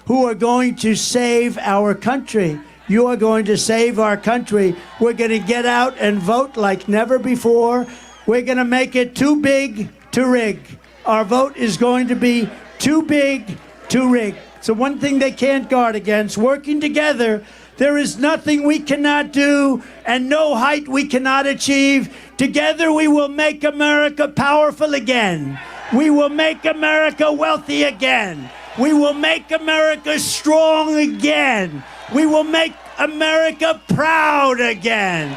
who are going to save our country. You are going to save our country. We're going to get out and vote like never before. We're going to make it too big to rig. Our vote is going to be too big to rig. So one thing they can't guard against, working together, there is nothing we cannot do and no height we cannot achieve. Together we will make America powerful again. We will make America wealthy again. We will make America strong again. We will make America proud again.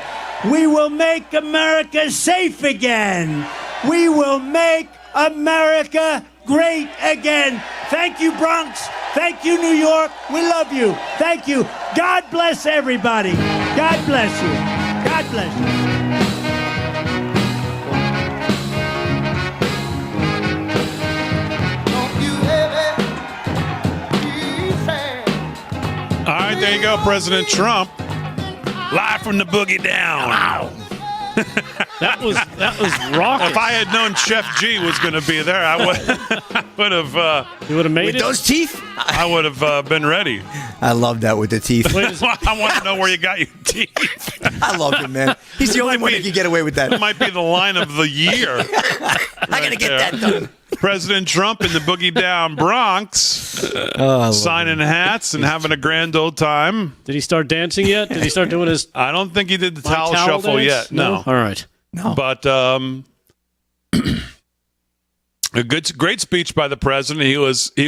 We will make America safe again. We will make America great again. Thank you, Bronx. Thank you, New York. We love you. Thank you. God bless everybody. God bless you. God bless you. All right, there you go, President Trump, live from the boogie down. Wow. That was raucous. If I had known Chef G was going to be there, I would have. You would have made with it? those teeth? I would have been ready. I love that with the teeth. I want to know where you got your teeth. I love him, man. He's the only one that can get away with that. That might be the line of the year. I got to get that done. President Trump in the boogie down Bronx, signing hats and having a grand old time. Did he start dancing yet? Did he start doing his? I don't think he did the towel shuffle dance? yet. No. All right. No. But a great speech by the president. He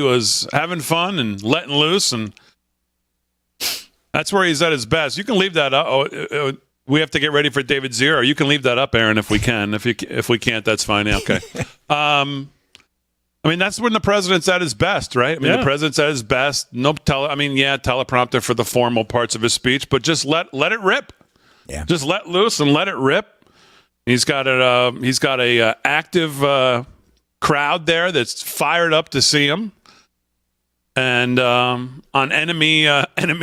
was having fun and letting loose, and that's where he's at his best. You can leave that up. We have to get ready for David Zier. You can leave that up, Aaron, if we can. If we can't, that's fine. Yeah, okay. I mean, that's when the president's at his best, right? I mean, the president's at his best. Teleprompter for the formal parts of his speech, but just let it rip. Yeah. Just let loose and let it rip. He's got a active crowd there that's fired up to see him, and on enemy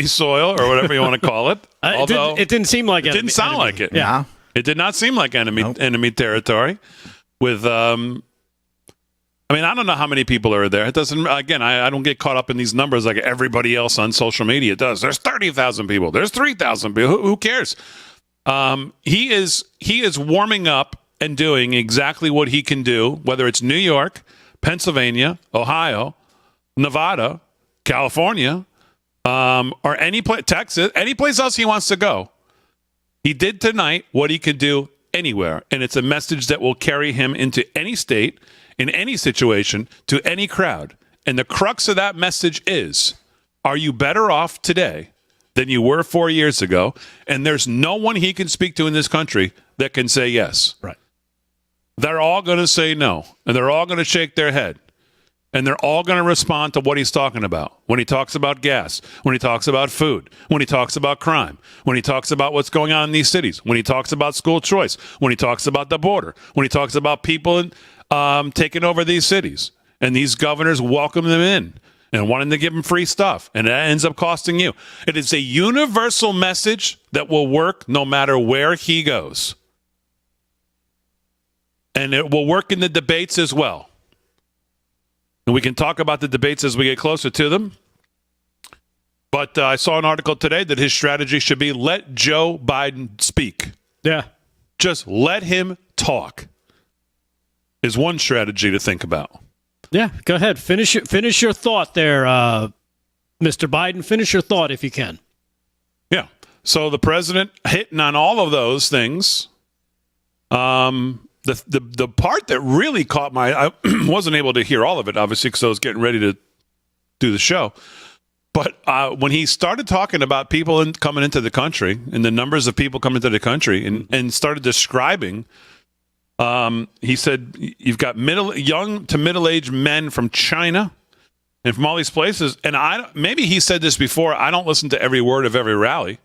soil or whatever you want to call it. Although it didn't seem like it didn't sound like it. Yeah, it did not seem like enemy territory. With I mean, I don't know how many people are there. It doesn't. Again, I don't get caught up in these numbers like everybody else on social media does. There's 30,000 people. There's 3,000 people. Who cares? He is warming up and doing exactly what he can do, whether it's New York, Pennsylvania, Ohio, Nevada, California, or any place, Texas, any place else he wants to go. He did tonight what he could do anywhere, and it's a message that will carry him into any state, in any situation, to any crowd. And the crux of that message is, are you better off today than you were 4 years ago? And there's no one he can speak to in this country that can say yes. Right. They're all going to say no, and they're all going to shake their head. And they're all going to respond to what he's talking about. When he talks about gas, when he talks about food, when he talks about crime, when he talks about what's going on in these cities, when he talks about school choice, when he talks about the border, when he talks about people taking over these cities. And these governors welcome them in and wanting to give them free stuff. And that ends up costing you. It is a universal message that will work no matter where he goes. And it will work in the debates as well. And we can talk about the debates as we get closer to them. But I saw an article today that his strategy should be let Joe Biden speak. Yeah. Just let him talk is one strategy to think about. Yeah, go ahead. Finish your thought there, Mr. Biden. Finish your thought if you can. Yeah. So the president hitting on all of those things. The part that really caught I wasn't able to hear all of it, obviously, because I was getting ready to do the show. But when he started talking about people coming into the country and the numbers of people coming into the country and started describing, he said, you've got young to middle-aged men from China and from all these places. And maybe he said this before. I don't listen to every word of every rally.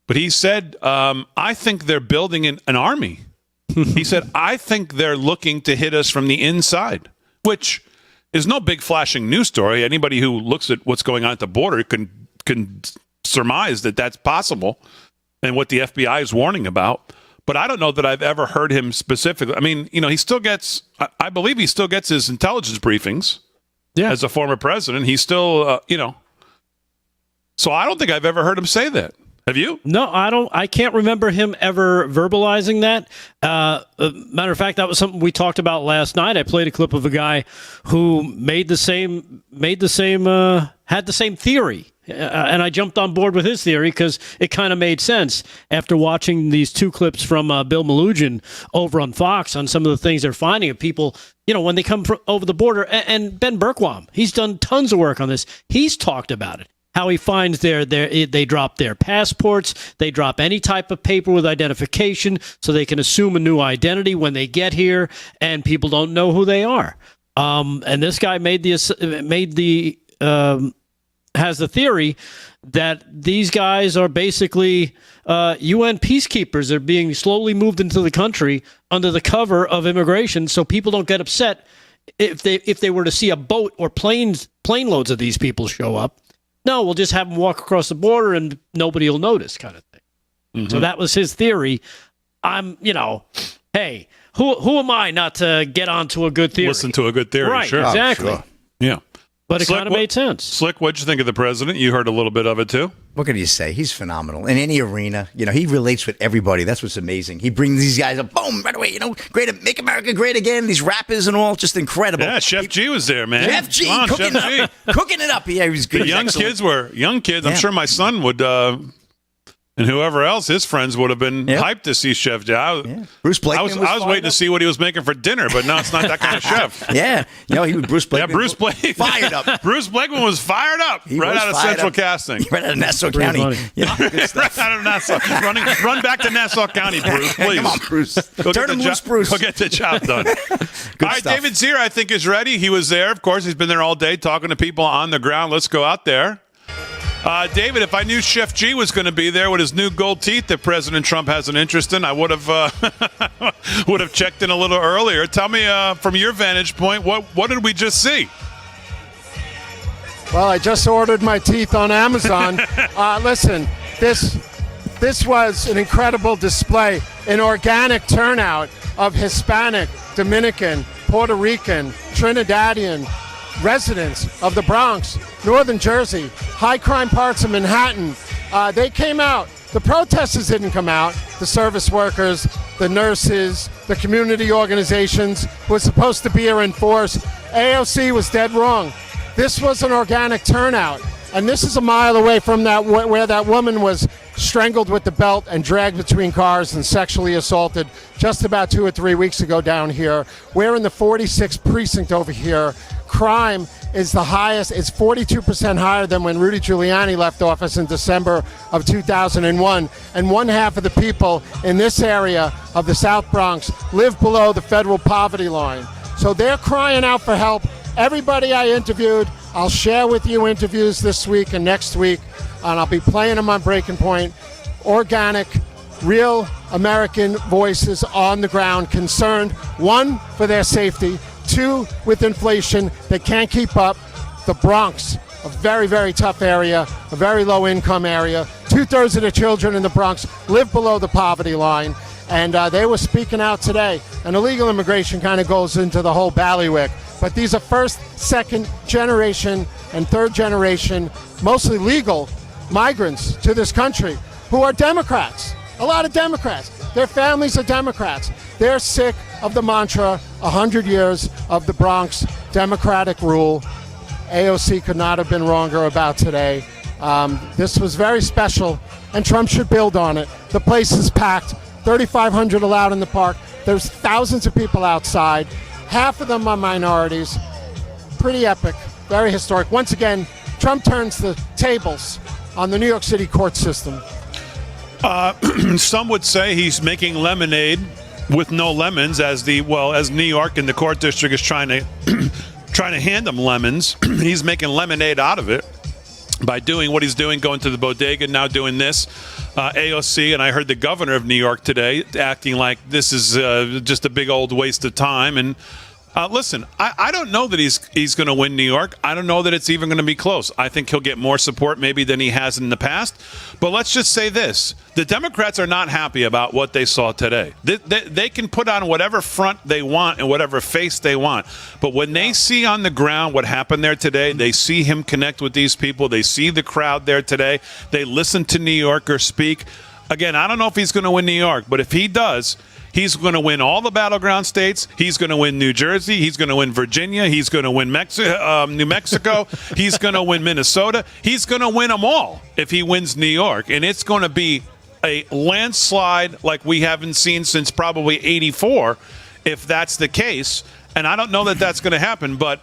But he said, I think they're building an army. He said, I think they're looking to hit us from the inside, which is no big flashing news story. Anybody who looks at what's going on at the border can surmise that that's possible and what the FBI is warning about. But I don't know that I've ever heard him specifically. I mean, he still gets, I believe he still gets his intelligence briefings as a former president. He's still, So I don't think I've ever heard him say that. Have you? No, I don't. I can't remember him ever verbalizing that. Matter of fact, that was something we talked about last night. I played a clip of a guy who had the same theory. And I jumped on board with his theory because it kind of made sense after watching these two clips from Bill Malugin over on Fox on some of the things they're finding of people, when they come over the border. And Ben Bergquam, he's done tons of work on this. He's talked about it. How he finds they drop their passports, they drop any type of paper with identification so they can assume a new identity when they get here, and people don't know who they are. And this guy has the theory that these guys are basically UN peacekeepers. They're being slowly moved into the country under the cover of immigration, so people don't get upset if they were to see a boat or plane loads of these people show up. No, we'll just have them walk across the border and nobody will notice, kind of thing. Mm-hmm. So that was his theory. Hey, who am I not to get onto a good theory? Listen to a good theory, right? Sure. Exactly. Oh, sure. Yeah. But it kind of made sense. Slick, what'd you think of the president? You heard a little bit of it too. What can you say? He's phenomenal in any arena. He relates with everybody. That's what's amazing. He brings these guys up, boom, right away. Great, make America great again. These rappers and all, just incredible. Yeah, Chef G was there, man. Chef G, Come on, cooking it up. Yeah, he was good. The young kids. Yeah. I'm sure my son would, and whoever else, his friends would have been hyped to see Chef G. Bruce Blakeman I was waiting to see what he was making for dinner, but no, it's not that kind of chef. Yeah, he was Bruce Blakeman. Yeah, Bruce Blakeman. Fired up. Bruce Blakeman was fired up right out of Central Casting. Right out of Nassau County. Yeah, right out of Nassau. Run back to Nassau County, Bruce, please. Come on, Bruce. Turn him loose, Bruce. Go get the job done. All right, stuff. David Zier, I think, is ready. He was there, of course. He's been there all day talking to people on the ground. Let's go out there. David, if I knew Chef G was going to be there with his new gold teeth that President Trump has an interest in, I would have checked in a little earlier. Tell me, from your vantage point, what did we just see? Well, I just ordered my teeth on Amazon. Listen, this was an incredible display, an organic turnout of Hispanic, Dominican, Puerto Rican, Trinidadian residents of the Bronx, Northern Jersey, high crime parts of Manhattan. They came out. The protesters didn't come out. The service workers, the nurses, the community organizations who were supposed to be here in force. AOC was dead wrong. This was an organic turnout. And this is a mile away from where that woman was strangled with the belt and dragged between cars and sexually assaulted just about 2 or 3 weeks ago down here. We're in the 46th precinct over here. Crime is the highest. It's 42% higher than when Rudy Giuliani left office in December of 2001. And one half of the people in this area of the South Bronx live below the federal poverty line. So they're crying out for help. Everybody I interviewed, I'll share with you interviews this week and next week, and I'll be playing them on Breaking Point. Organic, real American voices on the ground, concerned, one, for their safety, two, with inflation. They can't keep up. The Bronx, a very, very tough area, a very low-income area. 2/3 of the children in the Bronx live below the poverty line, and they were speaking out today. And illegal immigration kind of goes into the whole ballywick. But these are first, second generation, and third generation, mostly legal migrants to this country who are Democrats. A lot of Democrats. Their families are Democrats. They're sick of the mantra, 100 years of the Bronx Democratic rule. AOC could not have been wronger about today. This was very special, and Trump should build on it. The place is packed, 3,500 allowed in the park. There's thousands of people outside. Half of them are minorities. Pretty epic, very historic. Once again, Trump turns the tables on the New York City court system. Some would say he's making lemonade with no lemons, as New York and the court district is trying to hand him lemons. He's making lemonade out of it by doing what he's doing, going to the bodega, now doing this. AOC, and I heard the governor of New York today acting like this is just a big old waste of time. And Listen, I don't know that he's going to win New York. I don't know that it's even going to be close. I think he'll get more support maybe than he has in the past. But let's just say this. The Democrats are not happy about what they saw today. They can put on whatever front they want and whatever face they want. But when they see on the ground what happened there today, they see him connect with these people. They see the crowd there today. They listen to New Yorkers speak. Again, I don't know if he's going to win New York, but if he does, he's going to win all the battleground states. He's going to win New Jersey. He's going to win Virginia. He's going to win New Mexico. He's going to win Minnesota. He's going to win them all if he wins New York. And it's going to be a landslide like we haven't seen since probably 84, if that's the case. And I don't know that that's going to happen, but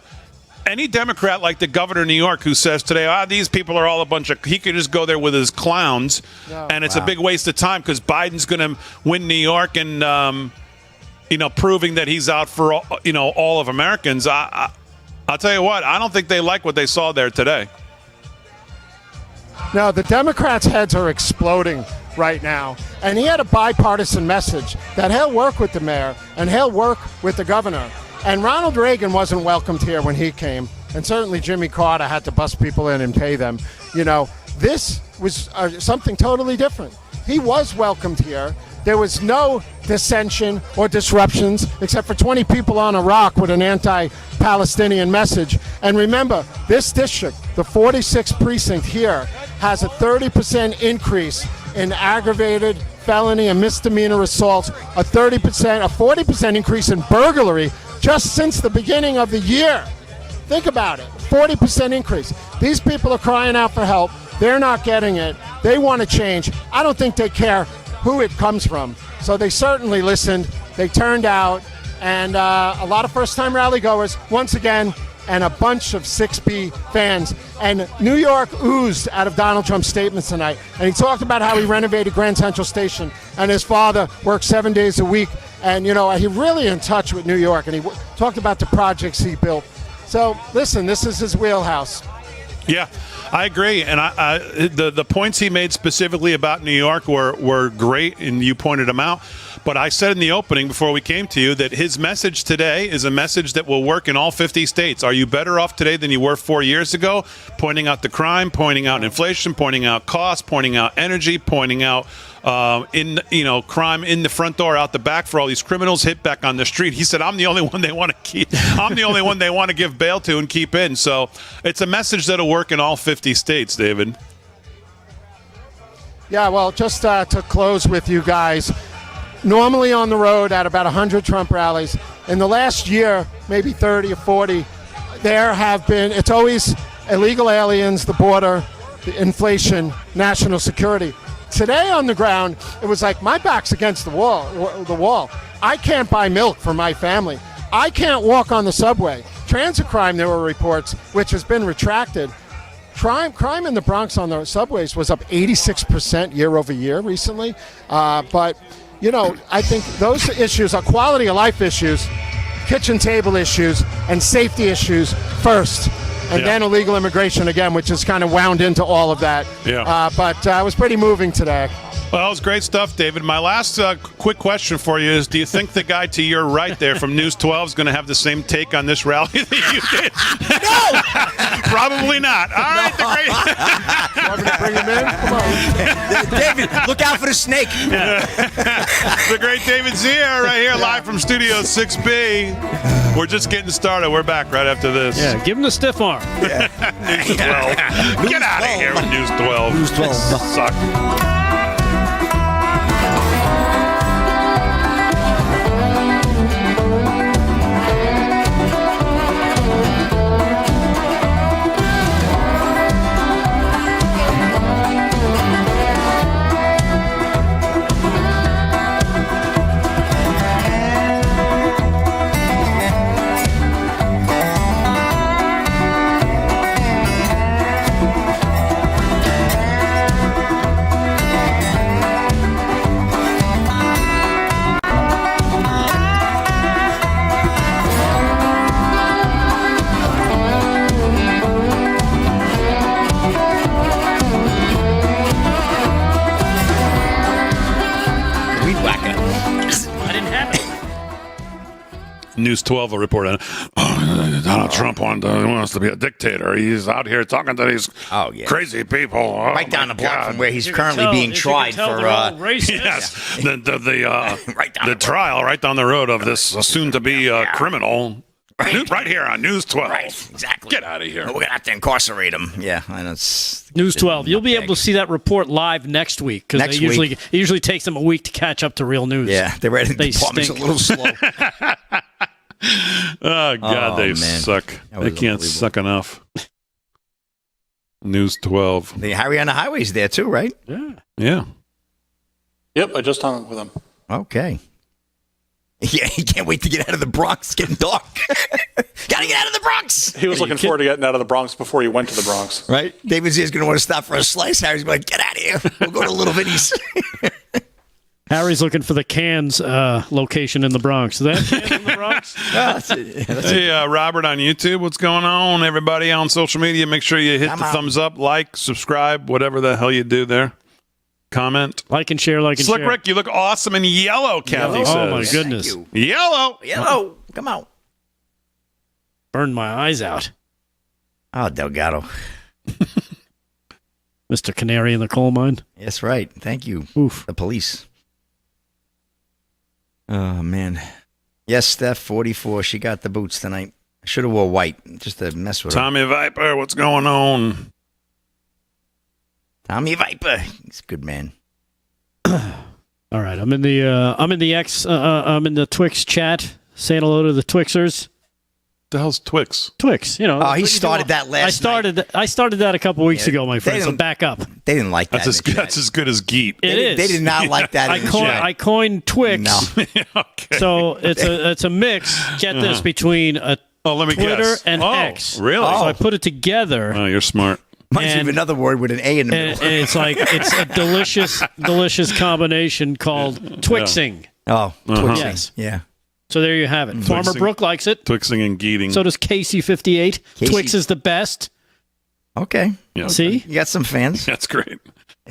any Democrat like the governor of New York who says today, these people are all a bunch of, he could just go there with his clowns, and it's a big waste of time because Biden's going to win New York and, proving that he's out for, all of Americans. I'll tell you what, I don't think they like what they saw there today. No, the Democrats' heads are exploding right now. And he had a bipartisan message that he'll work with the mayor and he'll work with the governor. And Ronald Reagan wasn't welcomed here when he came. And certainly Jimmy Carter had to bust people in and pay them. This was something totally different. He was welcomed here. There was no dissension or disruptions except for 20 people on a rock with an anti-Palestinian message. And remember, this district, the 46th precinct here, has a 30% increase in aggravated felony and misdemeanor assaults, a 40% increase in burglary just since the beginning of the year. Think about it, 40% increase. These people are crying out for help. They're not getting it. They want to change. I don't think they care who it comes from. So they certainly listened. They turned out, and a lot of first-time rally goers, once again, and a bunch of 6B fans. And New York oozed out of Donald Trump's statements tonight. And he talked about how he renovated Grand Central Station, and his father worked 7 days a week. And, he's really in touch with New York, and he talked about the projects he built. So, listen, this is his wheelhouse. Yeah, I agree. And the points he made specifically about New York were great, and you pointed them out. But I said in the opening before we came to you that his message today is a message that will work in all 50 states. Are you better off today than you were 4 years ago? Pointing out the crime, pointing out inflation, pointing out costs, pointing out energy, pointing out crime in the front door, out the back for all these criminals hit back on the street. He said, I'm the only one they want to keep. I'm the only one they want to give bail to and keep in. So it's a message that'll work in all 50 states, David. Yeah, well, just to close with you guys, normally on the road at about 100 Trump rallies. In the last year, maybe 30 or 40, there have been, it's always illegal aliens, the border, the inflation, national security. Today on the ground, it was like my back's against the wall. I can't buy milk for my family. I can't walk on the subway. Transit crime, there were reports, which has been retracted. Crime in the Bronx on the subways was up 86% year over year recently. But I think those issues are quality of life issues, kitchen table issues, and safety issues first. And then illegal immigration again, which is kind of wound into all of that. Yeah. But it was pretty moving today. Well, that was great stuff, David. My last quick question for you is, do you think the guy to your right there from News 12 is going to have the same take on this rally that you did? No! Probably not. All right, the great... Want me to bring him in? Come on. David, look out for the snake. Yeah. The great David Zier right here, live from Studio 6B. We're just getting started. We're back right after this. Yeah, give him the stiff arm. News 12. Get out of here with News 12. News 12. Suck. News 12 will report on it. Oh, Donald Trump wants to be a dictator. He's out here talking to these crazy people. Oh, right down the block from where he's You currently can tell- being if you tried can tell for. they're all racist. yes, Right down the the road. trial right down the road of this soon-to-be criminal. Right here on News 12. Right, exactly. Get out of here. We're gonna have to incarcerate him. Yeah, I know. It's News 12. You'll be able to see that report live next week because Next it usually takes them a week to catch up to real news. Yeah, the department's a stink. little slow. Oh, God, they man. suck. That They was can't suck enough. News 12. The Harry on the Highway's there too, right? Yeah. Yep, I just hung up with him. Okay. Yeah, he can't wait to get out of the Bronx. It's getting dark. Gotta get out of the Bronx. He was looking forward to getting out of the Bronx before he went to the Bronx. Right? David Zier's going to want to stop for a slice. Harry's going to be like, get out of here. We'll go to Little Vinny's. Harry's looking for the Cans location in the Bronx. Is that Cans in the Bronx? Hey, Robert on YouTube, what's going on? Everybody on social media, make sure you hit I'm the out. thumbs up, like, subscribe, whatever the hell you do there. Comment. Like and share, Slick Rick, you look awesome in yellow, Kathy says. Oh, my goodness. Thank you. Yellow. Yellow. Come out. Burned my eyes out. Oh, Delgado. Mr. Canary in the coal mine. That's right. Thank you. Oof. The police. Oh, man. Yes, Steph, 44. She got the boots tonight. I should have wore white just to mess with her. Tommy Viper, what's going on? Tommy Viper. He's a good man. All right, I'm in the Twix chat. Saying hello to the Twixers. The hell's Twix? Twix, Oh, he started that last night. I started that a couple weeks ago, my friend. So didn't- back up. They didn't like that. That's as good as Geet. It is. They did not like that in the chat. I coined Twix. No. Okay. So it's a mix. Get this between a Let me Twitter guess. and Oh, X. really? So I put it together. Oh, you're smart. Reminds me of and- another word with an A in the And, middle. and it's like it's a delicious combination called Twixing. Oh, Twixing. Yes. Yeah. So there you have it. Farmer Brooke likes it. Twixing and Geeting. So does Casey58. Casey. Twix is the best. Okay. Yeah. See? You got some fans. That's great.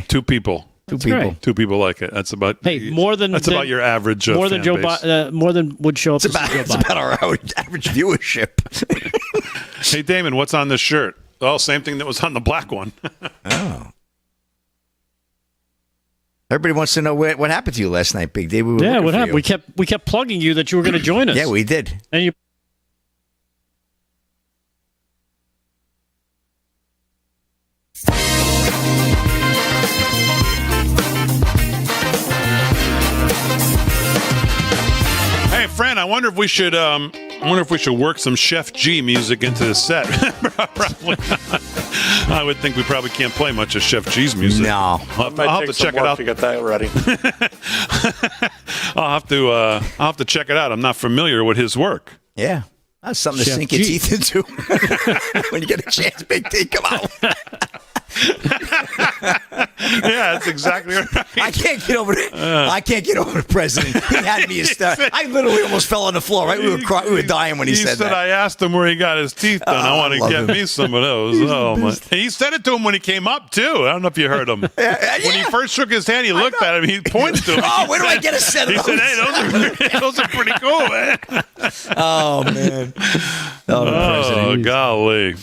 Two people. Two people. great. Two people like it. That's about. Hey, more than That's about your average. more than fan Joe base. more than would show up. It's to see Joe it's Biden. about our average viewership. Hey, Damon, what's on this shirt? Oh, same thing that was on the black one. Oh. Everybody wants to know what happened to you last night, Big D. We were Yeah, looking what for happened? you. We kept plugging you that you were going to join us. Yeah, we did. and you. Hey, friend, I wonder if we should. I wonder if we should work some Chef G music into the set. Probably not. I would think we probably can't play much of Chef G's music. No. I'll have to, Might I'll have take to some check it work out. to get that ready. I'll have to check it out. I'm not familiar with his work. Yeah. That's something to Chef sink your G. teeth into when you get a chance, Big D. Come on. Yeah, that's exactly right. I can't get over the president. He had me a star. I literally almost fell on the floor. Right, we were dying when he said that. I asked him where he got his teeth done. I want to love get him. me some of those. Oh my! He said it to him when he came up too. I don't know if you heard him. When he first shook his hand, he looked at him. He pointed to him. Oh, where do I get a set of He those? said, "Hey, those are pretty cool, man." Oh man. Oh, the Oh president. golly!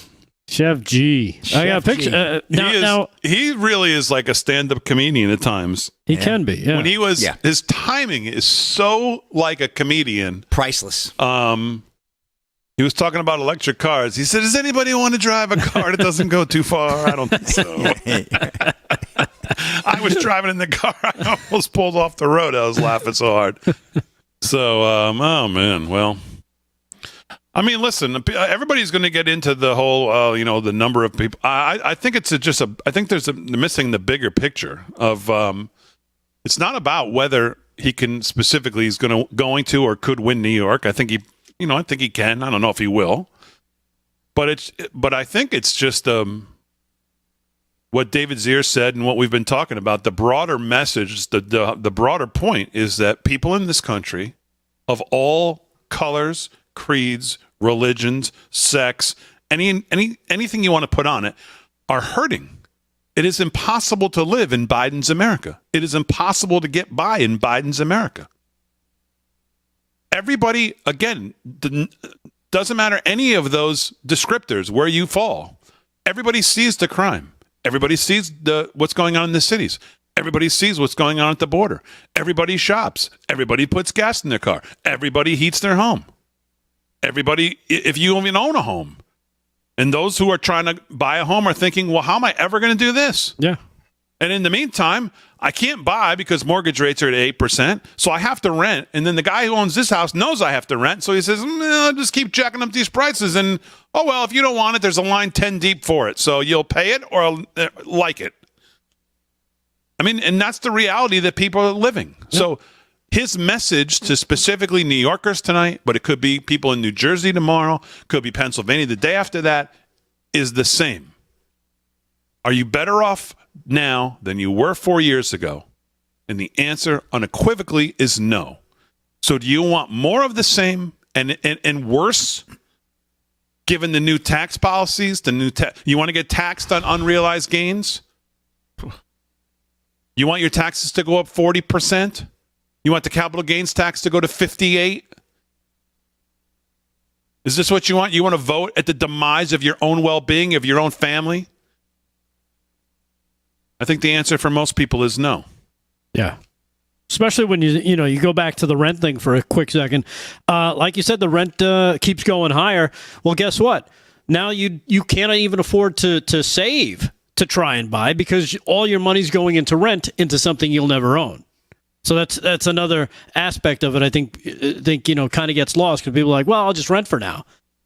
Chef G. I got a Chef picture. G. He really is like a stand-up comedian at times. He can be. Yeah. When he was, Yeah. his timing is so like a comedian. Priceless. He was talking about electric cars. He said, "Does anybody want to drive a car that doesn't go too far?" I don't think so. I was driving in the car. I almost pulled off the road. I was laughing so hard. So, oh man, well, I mean, listen, everybody's going to get into the whole, the number of people. I think it's I think there's missing the bigger picture of. It's not about whether he can specifically he's going to or could win New York. I think I think he can. I don't know if he will, but I think it's just what David Zier said and what we've been talking about. The broader message, the broader point is that people in this country of all colors, creeds, religions, sex, anything you want to put on it, are hurting. It is impossible to live in Biden's America. It is impossible to get by in Biden's America. everybody, again, doesn't matter any of those descriptors where you fall. Everybody sees the crime. Everybody sees what's going on in the cities. Everybody sees what's going on at the border. Everybody shops. Everybody puts gas in their car. Everybody heats their home. Everybody, if you even own a home. And those who are trying to buy a home are thinking, well, how am I ever going to do this? Yeah. And in the meantime, I can't buy because mortgage rates are at 8%, so I have to rent. And then the guy who owns this house knows I have to rent, so he says, I'll just keep jacking up these prices. And, oh, well, if you don't want it, there's a line 10 deep for it. So you'll pay it or like it. I mean, and that's the reality that people are living. Yeah. So his message to specifically New Yorkers tonight, but it could be people in New Jersey tomorrow, could be Pennsylvania the day after that, is the same. Are you better off now than you were 4 years ago? And the answer unequivocally is no. So do you want more of the same and worse, given the new tax policies? You want to get taxed on unrealized gains? You want your taxes to go up 40%? You want the capital gains tax to go to 58%? Is this what you want? You want to vote at the demise of your own well-being, of your own family? I think the answer for most people is no. Yeah. Especially when you go back to the rent thing for a quick second. Like you said, the rent keeps going higher. Well, guess what? Now you can't even afford to save to try and buy because all your money's going into rent into something you'll never own. So that's another aspect of it. I think kind of gets lost because people are like, well, I'll just rent for now.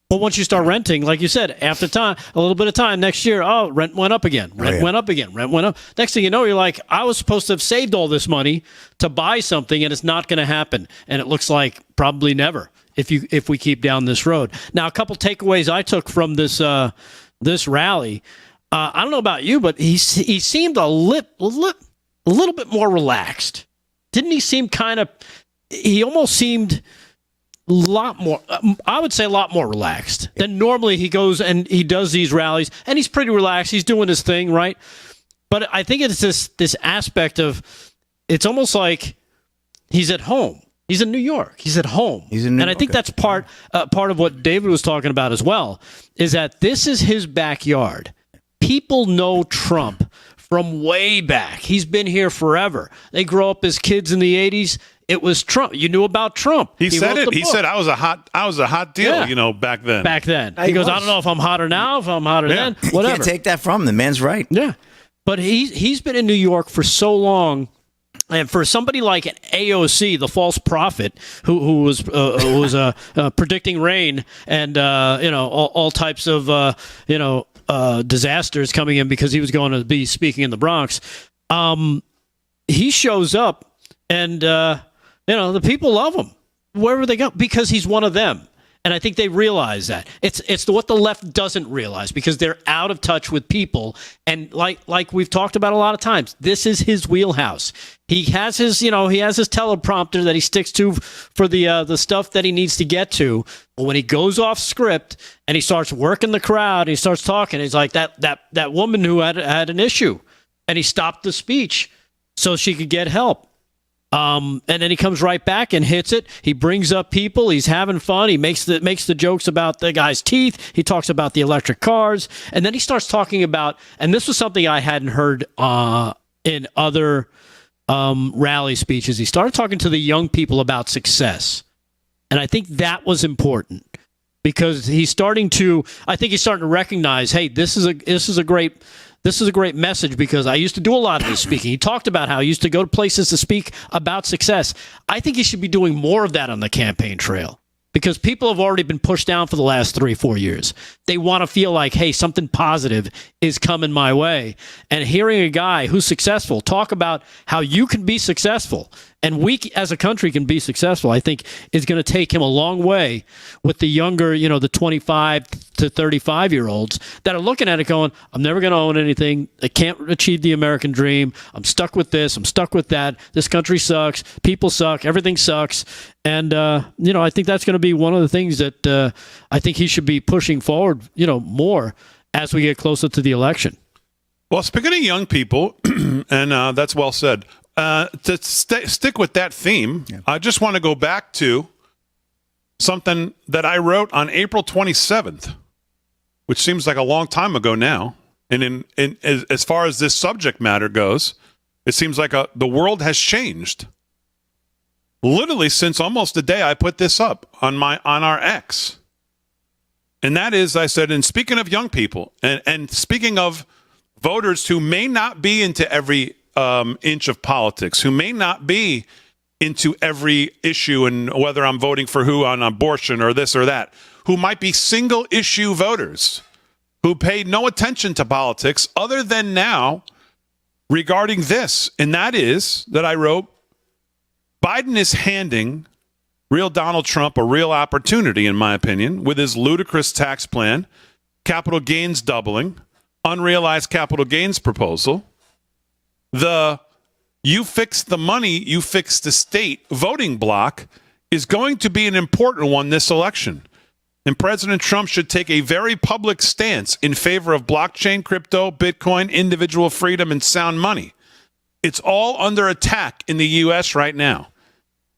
But once you start renting, like you said, after time, a little bit of time, next year, rent went up again. Rent went up again. Rent went up. Next thing you know, you're like, I was supposed to have saved all this money to buy something, and it's not going to happen. And it looks like probably never if we keep down this road. Now, a couple takeaways I took from this rally. I don't know about you, but he seemed a little bit more relaxed. Didn't he seem he almost seemed a lot more relaxed than normally he goes and he does these rallies, and he's pretty relaxed. He's doing his thing, right? But I think it's this aspect of it's almost like he's at home. He's in New York. He's at home. And I think that's part of what David was talking about as well, is that this is his backyard. People know Trump from way back. He's been here forever. They grow up as kids in the 80s. It was Trump. You knew about Trump. He said it. He said I was a hot deal, back then. Back then. He goes, I don't know if I'm hotter now, if I'm hotter then, whatever. You can't take that from him. The man's right. Yeah. But he's been in New York for so long. And for somebody like an AOC, the false prophet, who was predicting rain and all types of disasters coming in because he was going to be speaking in the Bronx, he shows up and the people love him wherever they go because he's one of them. And I think they realize that. It's what the left doesn't realize because they're out of touch with people. And like we've talked about a lot of times, this is his wheelhouse. He has his teleprompter that he sticks to for the stuff that he needs to get to. But when he goes off script and he starts working the crowd, he starts talking. He's like that woman who had an issue, and he stopped the speech so she could get help. And then he comes right back and hits it. He brings up people. He's having fun. He makes the jokes about the guy's teeth. He talks about the electric cars. And then he starts talking about, and this was something I hadn't heard in other rally speeches. He started talking to the young people about success. And I think that was important because he's starting to recognize, hey, this is a great message because I used to do a lot of this speaking. He talked about how he used to go to places to speak about success. I think he should be doing more of that on the campaign trail because people have already been pushed down for the last 3-4 years. They want to feel like, hey, something positive is coming my way. And hearing a guy who's successful talk about how you can be successful and we as a country can be successful, I think is going to take him a long way with the younger, the 25 to 35-year-olds that are looking at it going, I'm never going to own anything. I can't achieve the American dream. I'm stuck with this. I'm stuck with that. This country sucks. People suck. Everything sucks. And, I think that's going to be one of the things that I think he should be pushing forward, more as we get closer to the election. Well, speaking of young people, and that's well said, to stick with that theme, I just want to go back to something that I wrote on April 27th, which seems like a long time ago now. And as far as this subject matter goes, it seems like the world has changed. Literally since almost the day I put this up on our X. And that is, I said, and speaking of young people, and speaking of voters who may not be into every inch of politics, who may not be into every issue and whether I'm voting for who on abortion or this or that, who might be single issue voters who paid no attention to politics other than now regarding this. And that is that I wrote, Biden is handing real Donald Trump a real opportunity, in my opinion, with his ludicrous tax plan, capital gains doubling, unrealized capital gains proposal, the you fix the money, you fix the state voting block is going to be an important one this election. And President Trump should take a very public stance in favor of blockchain, crypto, Bitcoin, individual freedom, and sound money. It's all under attack in the U.S. right now.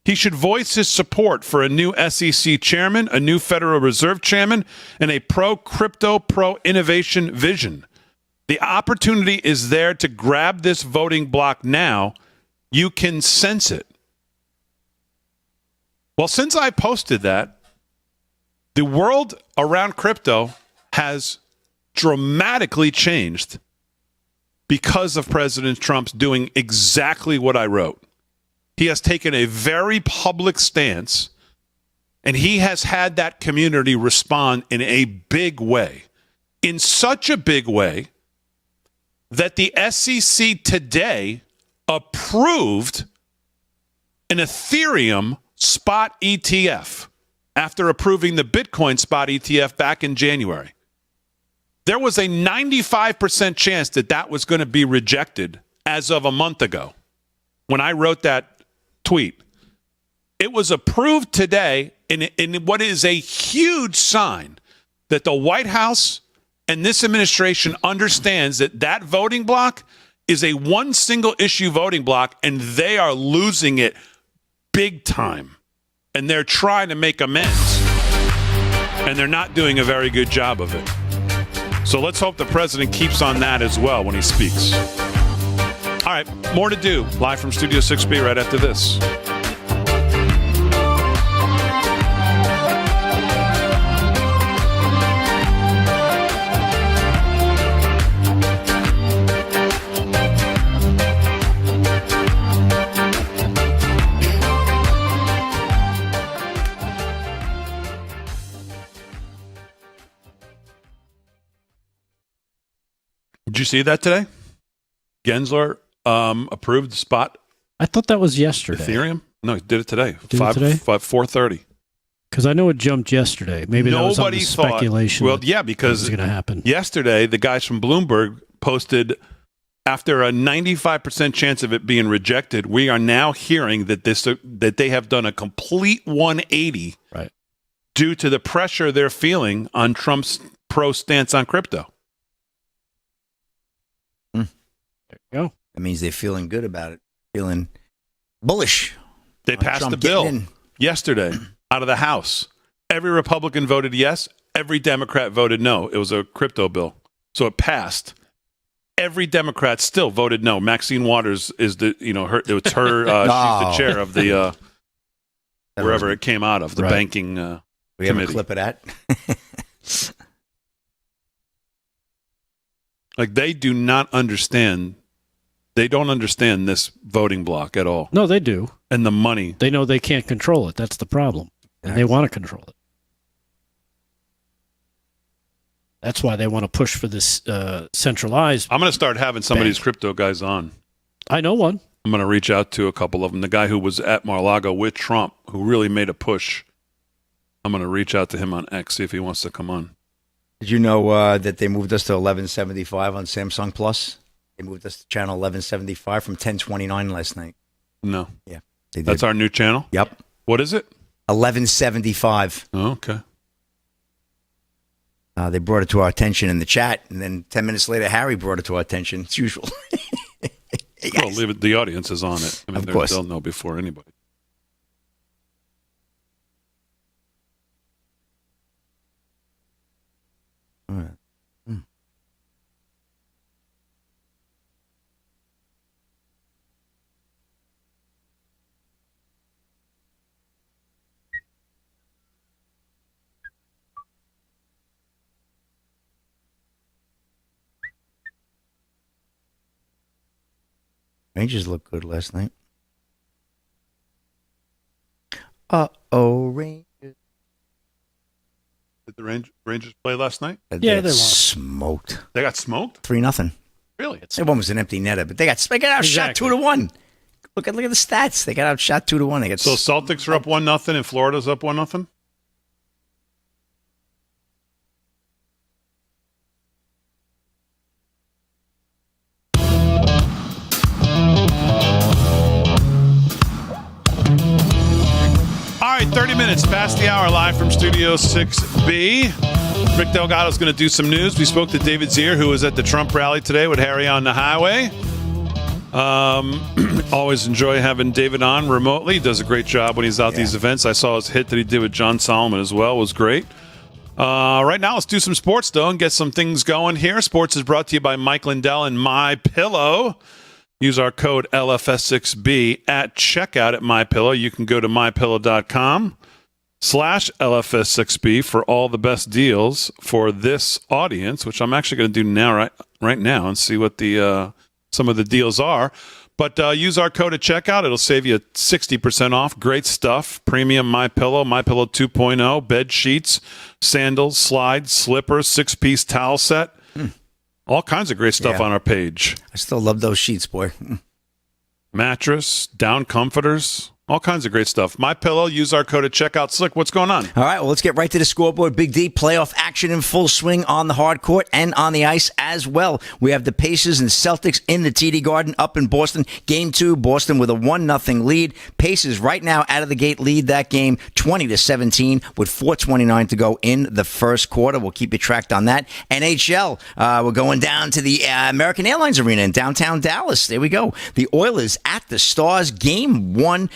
He should voice his support for a new SEC chairman, a new Federal Reserve chairman, and a pro-crypto, pro-innovation vision. The opportunity is there to grab this voting block now. You can sense it. Well, since I posted that, the world around crypto has dramatically changed because of President Trump's doing exactly what I wrote. He has taken a very public stance, and he has had that community respond in a big way, in such a big way that the SEC today approved an Ethereum spot ETF after approving the Bitcoin spot ETF back in January. There was a 95% chance that that was going to be rejected as of a month ago when I wrote that tweet. It was approved today in what is a huge sign that the White House and this administration understands that that voting block is a one single issue voting block, and they are losing it big time. And they're trying to make amends, and they're not doing a very good job of it. So let's hope the president keeps on that as well when he speaks. All right, more to do. Live from Studio 6B right after this. Did you see that today? Gensler approved the spot. I thought that was yesterday. Ethereum? No, he did it today. Did it today? 4:30. Because I know it jumped yesterday. Maybe that was on the speculation. Well, yeah, because it's going to happen. Yesterday, the guys from Bloomberg posted, after a 95% chance of it being rejected, we are now hearing that that they have done a complete 180 right, due to the pressure they're feeling on Trump's pro stance on crypto. There you go. That means they're feeling good about it, feeling bullish. They passed Trump the bill in yesterday out of the House. Every Republican voted yes. Every Democrat voted no. It was a crypto bill. So it passed. Every Democrat still voted no. Maxine Waters is she's the chair of the, wherever it came out of, the banking we have a committee. clip of that. Like, they do not understand. They don't understand this voting block at all. No, they do. And the money. They know they can't control it. That's the problem. And they want to control it. That's why they want to push for this centralized. I'm going to start having some of these crypto guys on. I know one. I'm going to reach out to a couple of them. The guy who was at Mar-a-Lago with Trump, who really made a push. I'm going to reach out to him on X, see if he wants to come on. Did you know that they moved us to 1175 on Samsung Plus? They moved us to channel 1175 from 1029 last night. No. Yeah, they did. That's our new channel? Yep. What is it? 1175. Oh, okay. They brought it to our attention in the chat, and then 10 minutes later, Harry brought it to our attention. It's usual. Hey, Well, leave it. The audience is on it. I mean, Of course. They'll know before anybody. Rangers looked good last night. Uh-oh, Rangers. Did the Rangers play last night? Yeah, they lost. Smoked. They got smoked? 3-0. Really? That one was an empty netter, but they got outshot 2-1. Look at the stats. They got outshot 2-1. They got So Celtics are up 1-0 and Florida's up 1-0? All right, 30 minutes past the hour, live from Studio 6B. Rick Delgado's going to do some news. We spoke to David Zier, who was at the Trump rally today with Harry on the highway. Always enjoy having David on remotely. He does a great job when he's out these events. I saw his hit that he did with John Solomon as well. It was great. Right now, let's do some sports, though, and get some things going here. Sports is brought to you by Mike Lindell and MyPillow. Use our code LFS6B at checkout at MyPillow. You can go to mypillow.com/LFS6B for all the best deals for this audience, which I'm actually going to do now, right now, and see what the some of the deals are. But use our code at checkout. It'll save you 60% off. Great stuff. Premium MyPillow, MyPillow 2.0, bed sheets, sandals, slides, slippers, 6-piece towel set. All kinds of great stuff on our page. I still love those sheets, boy. Mattress, down comforters, all kinds of great stuff. MyPillow, use our code at checkout. Slick, what's going on? All right, well, let's get right to the scoreboard. Big D, playoff action in full swing on the hard court and on the ice as well. We have the Pacers and Celtics in the TD Garden up in Boston. Game 2, Boston with a 1-0 lead. Pacers right now out of the gate lead that game 20-17 with 4:29 to go in the first quarter. We'll keep you tracked on that. NHL, we're going down to the American Airlines Arena in downtown Dallas. There we go. The Oilers at the Stars, Game 1.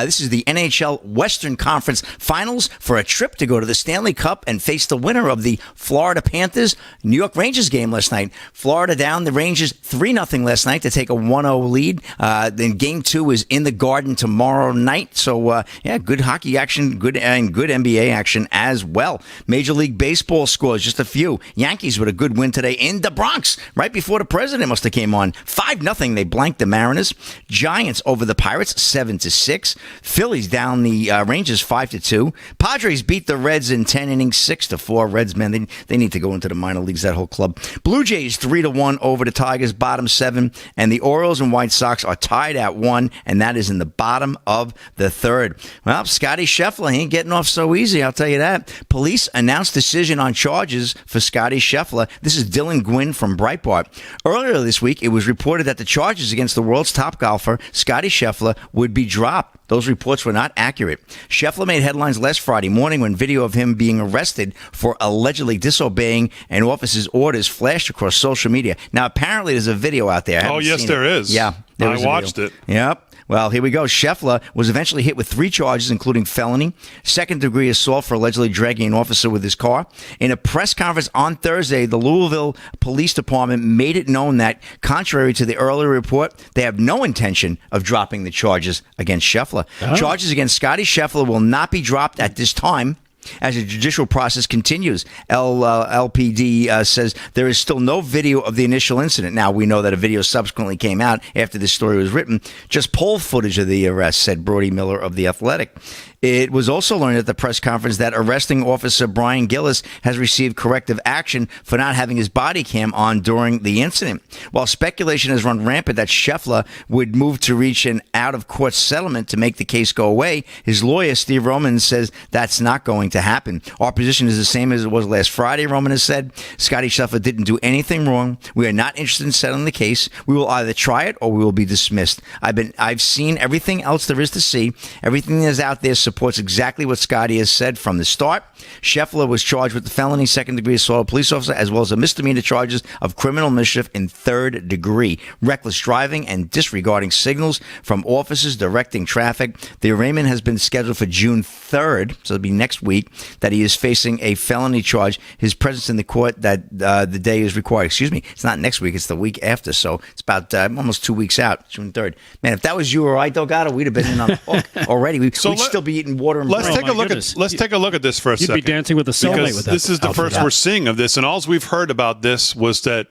This is the NHL Western Conference Finals for a trip to go to the Stanley Cup and face the winner of the Florida Panthers New York Rangers game last night. Florida down the Rangers 3-0 last night to take a 1-0 lead. Then Game 2 is in the Garden tomorrow night. So, good hockey action, good NBA action as well. Major League Baseball scores, just a few. Yankees with a good win today in the Bronx, right before the president must have came on. 5-0, they blanked the Mariners. Giants over the Pirates, 7-6. Phillies down the Rangers 5-2. Padres beat the Reds in 10 innings, 6-4. Reds, man, they need to go into the minor leagues, that whole club. Blue Jays 3-1 over the Tigers, bottom 7. And the Orioles and White Sox are tied at 1, and that is in the bottom of the 3rd. Well, Scotty Scheffler, he ain't getting off so easy, I'll tell you that. Police announced decision on charges for Scotty Scheffler. This is Dylan Gwynn from Breitbart. Earlier this week, it was reported that the charges against the world's top golfer, Scotty Scheffler, would be dropped. Those reports were not accurate. Scheffler made headlines last Friday morning when video of him being arrested for allegedly disobeying an officer's orders flashed across social media. Now, apparently, there's a video out there. Oh, yes, there is. Yeah. I watched it. Yep. Well, here we go. Scheffler was eventually hit with 3 charges, including felony, second-degree assault for allegedly dragging an officer with his car. In a press conference on Thursday, the Louisville Police Department made it known that, contrary to the earlier report, they have no intention of dropping the charges against Scheffler. Oh. Charges against Scotty Scheffler will not be dropped at this time as the judicial process continues. LPD says there is still no video of the initial incident. Now, we know that a video subsequently came out after this story was written. Just poll footage of the arrest, said Brody Miller of The Athletic. It was also learned at the press conference that arresting officer Brian Gillis has received corrective action for not having his body cam on during the incident. While speculation has run rampant that Scheffler would move to reach an out-of-court settlement to make the case go away, his lawyer, Steve Roman, says that's not going to happen. Our position is the same as it was last Friday, Roman has said. Scotty Scheffler didn't do anything wrong. We are not interested in settling the case. We will either try it or we will be dismissed. I've seen everything else there is to see. Everything that is out there supports exactly what Scotty has said from the start. Scheffler was charged with the felony second-degree assault of a police officer as well as a misdemeanor charges of criminal mischief in third degree, reckless driving, and disregarding signals from officers directing traffic. The arraignment has been scheduled for June 3rd, so it'll be next week, that he is facing a felony charge. His presence in the court that the day is required. Excuse me, it's not next week, it's the week after, so it's about almost 2 weeks out, June 3rd. Man, if that was you or I, Delgado, we'd have been in on the hook already. We'd still be eating water and let's bread. take a look at this for a You'd second. be dancing with a cellmate because with that. this is the first we're seeing of this, and all we've heard about this was that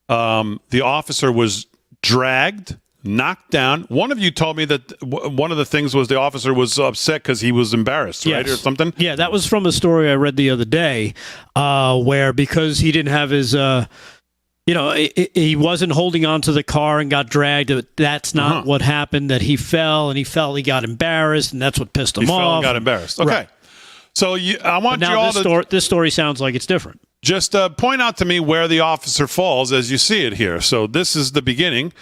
the officer was dragged knocked down. One of you told me that one of the things was the officer was upset because he was embarrassed, right, or something? Yeah, that was from a story I read the other day where because he didn't have his he wasn't holding on to the car and got dragged. That's not what happened, that he fell and he felt he got embarrassed, and that's what pissed him off. He fell and got embarrassed. Okay. Right. So I want you all to... This story sounds like it's different. Just point out to me where the officer falls as you see it here. So this is the beginning.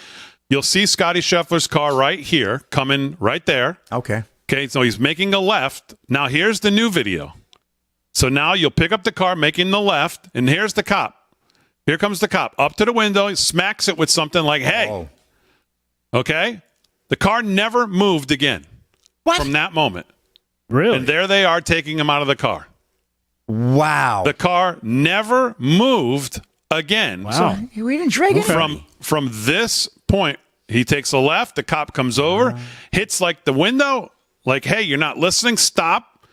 You'll see Scotty Scheffler's car right here, coming right there. Okay. Okay, so he's making a left. Now here's the new video. So now you'll pick up the car making the left, and here's the cop. Here comes the cop up to the window. He smacks it with something like, hey. Oh. Okay? The car never moved again from that moment. Really? And there they are taking him out of the car. Wow. The car never moved again. Wow. So we didn't drag it. From this point, he takes a left. The cop comes over, hits like the window, like, hey, you're not listening. Stop.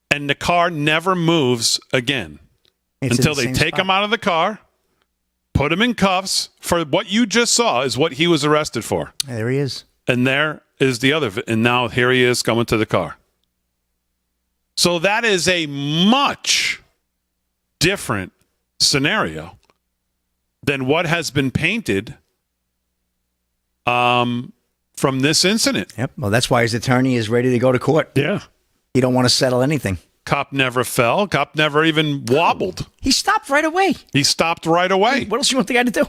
And the car never moves again until they take him out of the car, put him in cuffs for what you just saw is what he was arrested for. There he is. And there is the other. And now here he is coming to the car. So that is a much different scenario than what has been painted from this incident. Yep. Well, that's why his attorney is ready to go to court. Yeah. He don't want to settle anything. Cop never fell. Cop never even wobbled. He stopped right away. He stopped right away. What else do you want the guy to do?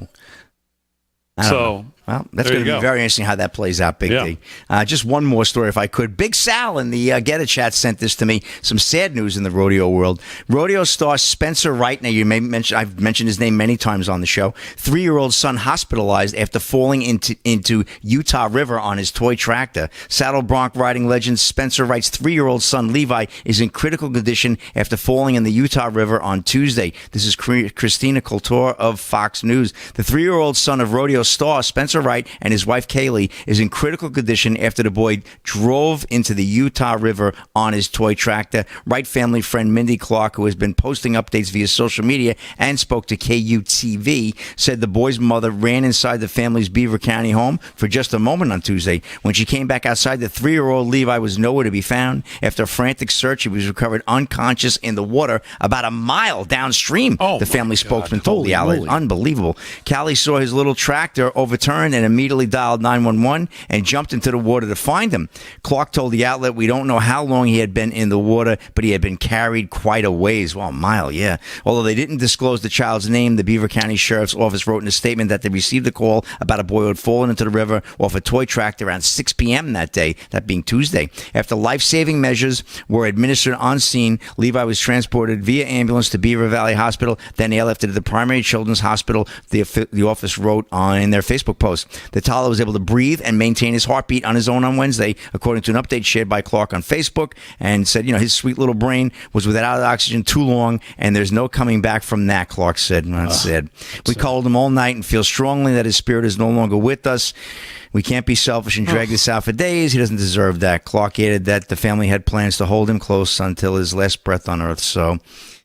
I don't know. Well, that's there going to you be go. very interesting how that plays out, Big D. Just one more story, if I could. Big Sal in the Get a Chat sent this to me. Some sad news in the rodeo world. Rodeo star Spencer Wright, now you may mention, I've mentioned his name many times on the show. 3-year-old son hospitalized after falling into Utah River on his toy tractor. Saddle bronc riding legend Spencer Wright's 3-year-old son Levi is in critical condition after falling in the Utah River on Tuesday. This is Christina Couture of Fox News. The 3-year-old son of rodeo star Spencer Wright and his wife Kaylee is in critical condition after the boy drove into the Utah River on his toy tractor. Wright family friend Mindy Clark, who has been posting updates via social media and spoke to KUTV, said the boy's mother ran inside the family's Beaver County home for just a moment on Tuesday. When she came back outside, the 3-year-old Levi was nowhere to be found. After a frantic search, he was recovered unconscious in the water about a mile downstream, the family spokesman told the outlet. Unbelievable. Callie saw his little tractor overturned and immediately dialed 911 and jumped into the water to find him. Clark told the outlet, we don't know how long he had been in the water, but he had been carried quite a ways. Well, a mile, yeah. Although they didn't disclose the child's name, the Beaver County Sheriff's Office wrote in a statement that they received a call about a boy who had fallen into the river off a toy tractor around 6 p.m. that day, that being Tuesday. After life-saving measures were administered on scene, Levi was transported via ambulance to Beaver Valley Hospital, then airlifted to the Primary Children's Hospital, the office wrote in their Facebook post. The toddler was able to breathe and maintain his heartbeat on his own on Wednesday, according to an update shared by Clark on Facebook, and said, his sweet little brain was without oxygen too long, and there's no coming back from that, Clark said. That's sad. We called him all night and feel strongly that his spirit is no longer with us. We can't be selfish and drag this out for days. He doesn't deserve that. Clark added that the family had plans to hold him close until his last breath on earth.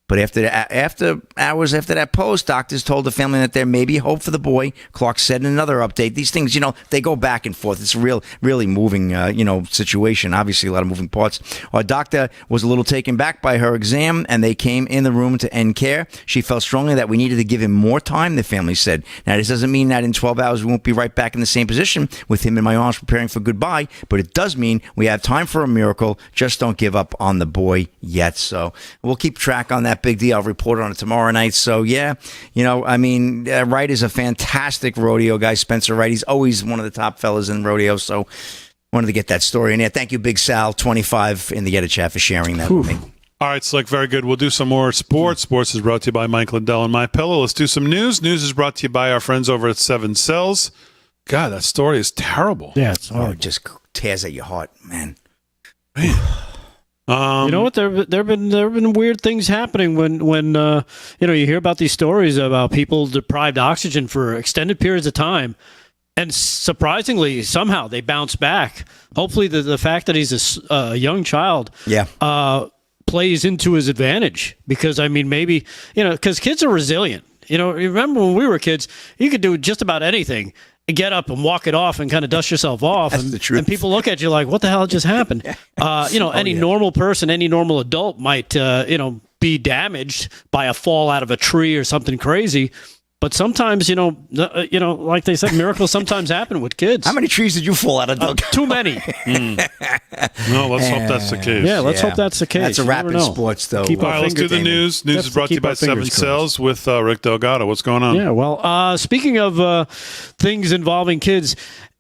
But after hours after that post, doctors told the family that there may be hope for the boy. Clark said in another update, these things, they go back and forth. It's a really moving, situation. Obviously, a lot of moving parts. Our doctor was a little taken back by her exam, and they came in the room to end care. She felt strongly that we needed to give him more time, the family said. Now, this doesn't mean that in 12 hours we won't be right back in the same position with him in my arms preparing for goodbye, but it does mean we have time for a miracle. Just don't give up on the boy yet. So we'll keep track on that. Big deal. I'll report on it tomorrow night. So, Wright is a fantastic rodeo guy. Spencer Wright. He's always one of the top fellas in rodeo. So, wanted to get that story in there. Thank you, Big Sal, 25 in the Get a Chat, for sharing that with me. All right, Slick, very good. We'll do some more sports. Sports is brought to you by Mike Lindell and My Pillow. Let's do some news. News is brought to you by our friends over at Seven Cells. God, that story is terrible. Yeah, it's hard. It just tears at your heart, man. You know what? There have been weird things happening when you hear about these stories about people deprived oxygen for extended periods of time, and surprisingly somehow they bounce back. Hopefully, the fact that he's a young child, plays into his advantage, because maybe because kids are resilient. Remember when we were kids, you could do just about anything. get up and walk it off and kind of dust yourself off. That's the truth. And people look at you like, what the hell just happened? Any normal person, any normal adult might, be damaged by a fall out of a tree or something crazy. But sometimes, like they said, miracles sometimes happen with kids. How many trees did you fall out of, Doug? Too many. No, let's hope that's the case. Yeah, let's hope that's the case. That's a You wrap never in know. sports, though. Keep All right, let's do the news. News is brought to you by Seven Cells with Rick Delgado. What's going on? Yeah, well, speaking of things involving kids,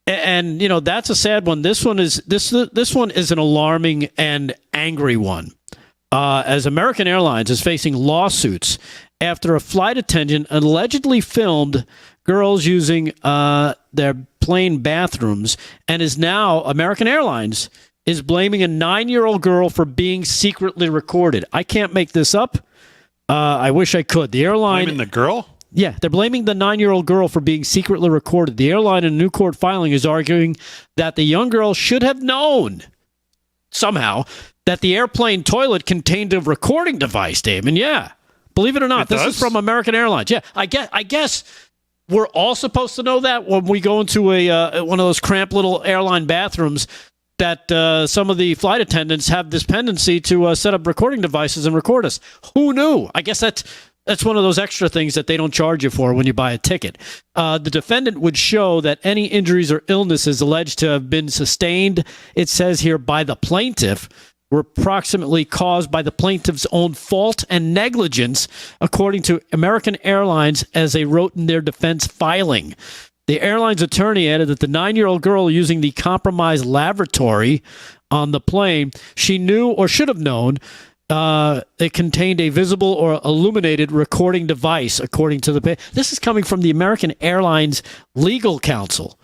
and that's a sad one. This one is an alarming and angry one. As American Airlines is facing lawsuits after a flight attendant allegedly filmed girls using their plane bathrooms, and is now American Airlines is blaming a 9-year-old girl for being secretly recorded. I can't make this up. I wish I could. The airline Blaming the girl? Yeah, they're blaming the 9-year-old girl for being secretly recorded. The airline in a new court filing is arguing that the young girl should have known somehow that the airplane toilet contained a recording device, Damon. Yeah. Believe it or not, this is from American Airlines. Yeah, I guess we're all supposed to know that when we go into one of those cramped little airline bathrooms, that some of the flight attendants have this tendency to set up recording devices and record us. Who knew? I guess that's one of those extra things that they don't charge you for when you buy a ticket. The defendant would show that any injuries or illnesses alleged to have been sustained, it says here, by the plaintiff, were approximately caused by the plaintiff's own fault and negligence, according to American Airlines, as they wrote in their defense filing. The airline's attorney added that the 9-year-old girl using the compromised lavatory on the plane, she knew or should have known it contained a visible or illuminated recording device, according to the... This is coming from the American Airlines legal counsel.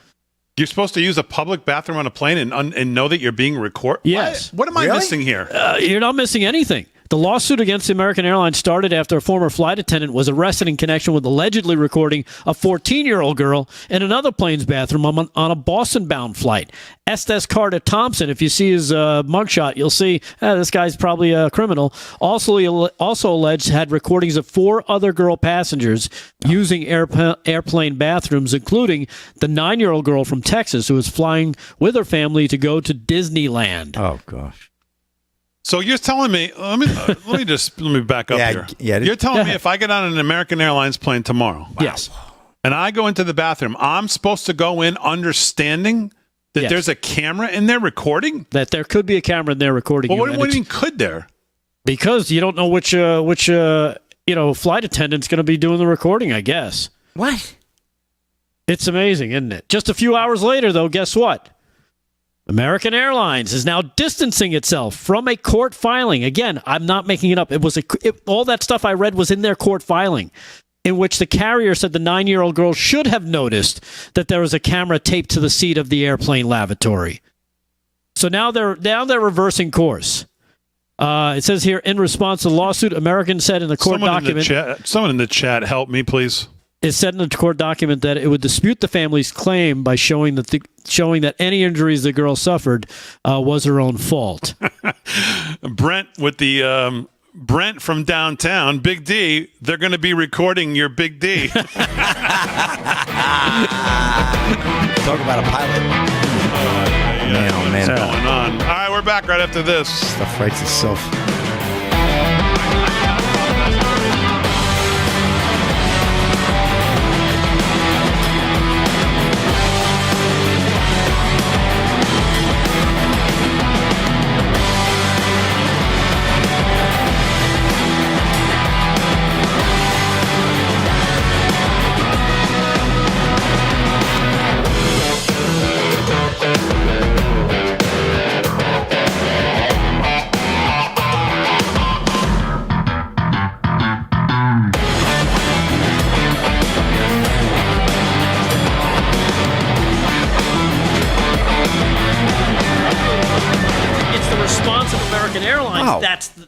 You're supposed to use a public bathroom on a plane and know that you're being recorded? Yes. What am I missing here? You're not missing anything. The lawsuit against the American Airlines started after a former flight attendant was arrested in connection with allegedly recording a 14-year-old girl in another plane's bathroom on a Boston-bound flight. Estes Carter Thompson, if you see his mugshot, you'll see this guy's probably a criminal. Also alleged had recordings of 4 other girl passengers using airplane bathrooms, including the 9-year-old girl from Texas who was flying with her family to go to Disneyland. Oh, gosh. So you're telling me? Let me back up here. Yeah, you're telling me if I get on an American Airlines plane tomorrow, yes, and I go into the bathroom, I'm supposed to go in understanding that there's a camera in there recording? That there could be a camera in there recording. Well, you. What do you mean could there? Because you don't know which flight attendant's going to be doing the recording, I guess. What? It's amazing, isn't it? Just a few hours later, though, guess what? American Airlines is now distancing itself from a court filing. Again, I'm not making it up. All that stuff I read was in their court filing, in which the carrier said the 9-year-old girl should have noticed that there was a camera taped to the seat of the airplane lavatory. So now they're reversing course. It says here, in response to the lawsuit, American said in the court document... Someone in the chat, help me, please. It said in the court document that it would dispute the family's claim by showing that any injuries the girl suffered was her own fault. Brent with the Brent from downtown, Big D. They're going to be recording your Big D. Talk about a pilot. What's going on? All right, we're back right after this. Stuff writes itself.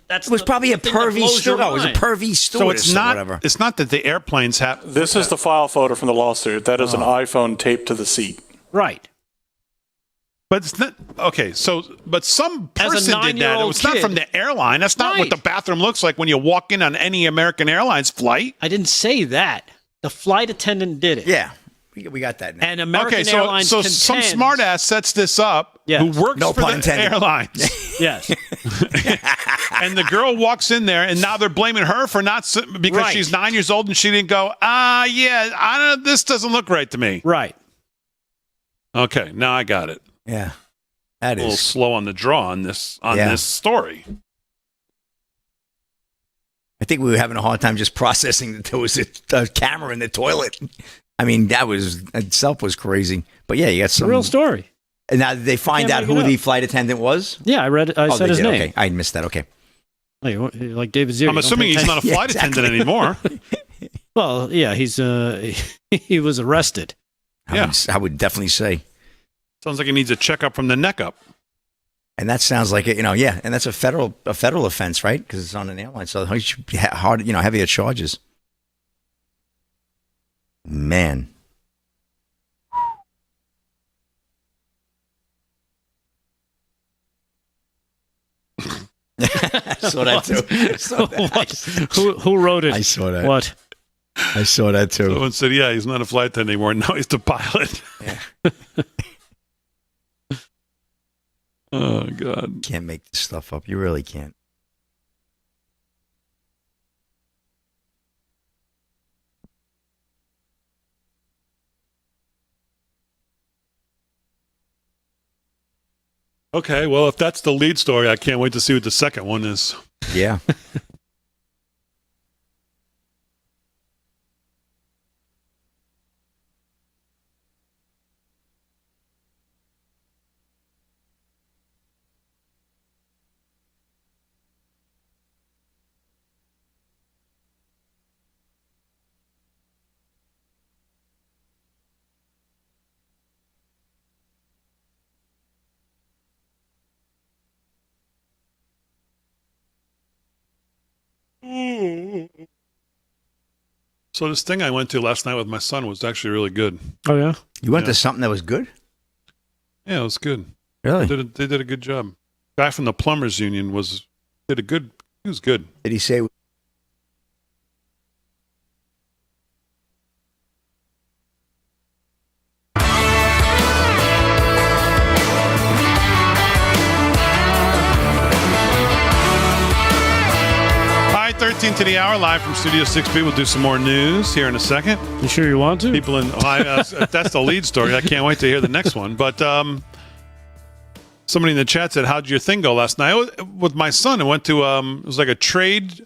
That's it was probably a pervy steward. It was a pervy steward. So it's not that the airplanes have. This is the file photo from the lawsuit. That is an iPhone taped to the seat. Right. But it's not okay. But some person did that. It's not from the airline. That's not what the bathroom looks like when you walk in on any American Airlines flight. I didn't say that. The flight attendant did it. Yeah. We got that now. And American Okay, Airlines so some contends- smartass sets this up Yes. who works No for pun the intended. airlines. Yes. And the girl walks in there, and now they're blaming her for because Right. she's 9 years old and she didn't go, this doesn't look right to me. Right. Okay, now I got it. Yeah, that A little is. slow on the draw on this Yeah. this story. I think we were having a hard time just processing that there was a camera in the toilet. I mean, that was itself was crazy. But yeah, you got It's a some real story. And now did they find Can't out make it who the up. flight attendant was? Yeah, I read. I Oh, said they his did? name. Okay, I missed that. Okay. Hey, like David Zier. I'm you don't assuming pay he's not a attention- flight Yeah, exactly. attendant anymore. Well, yeah, he's he was arrested. I would definitely say. Sounds like he needs a checkup from the neck up. And that sounds like it, yeah, and that's a federal offense, right? Because it's on an airline, so it should be hard, heavier charges. Man, I saw that too. I saw that. What? Who wrote it? I saw that. What? I saw that too. Someone said, "Yeah, he's not a flight attendant anymore. Now he's the pilot." Oh God! Can't make this stuff up. You really can't. Okay, well, if that's the lead story, I can't wait to see what the second one is. Yeah. So this thing I went to last night with my son was actually really good. Oh yeah. You went Yeah. to something that was good? Yeah, it was good. Really? They did a good job. Guy from the plumbers union did a good. He was good. Did he say? Hi, 13 to the hour, live from Studio 6B. We'll do some more news here in a second. You sure you want to? People in that's the lead story. I can't wait to hear the next one. But somebody in the chat said, "How'd your thing go last night?" With my son, I went to it was like a trade.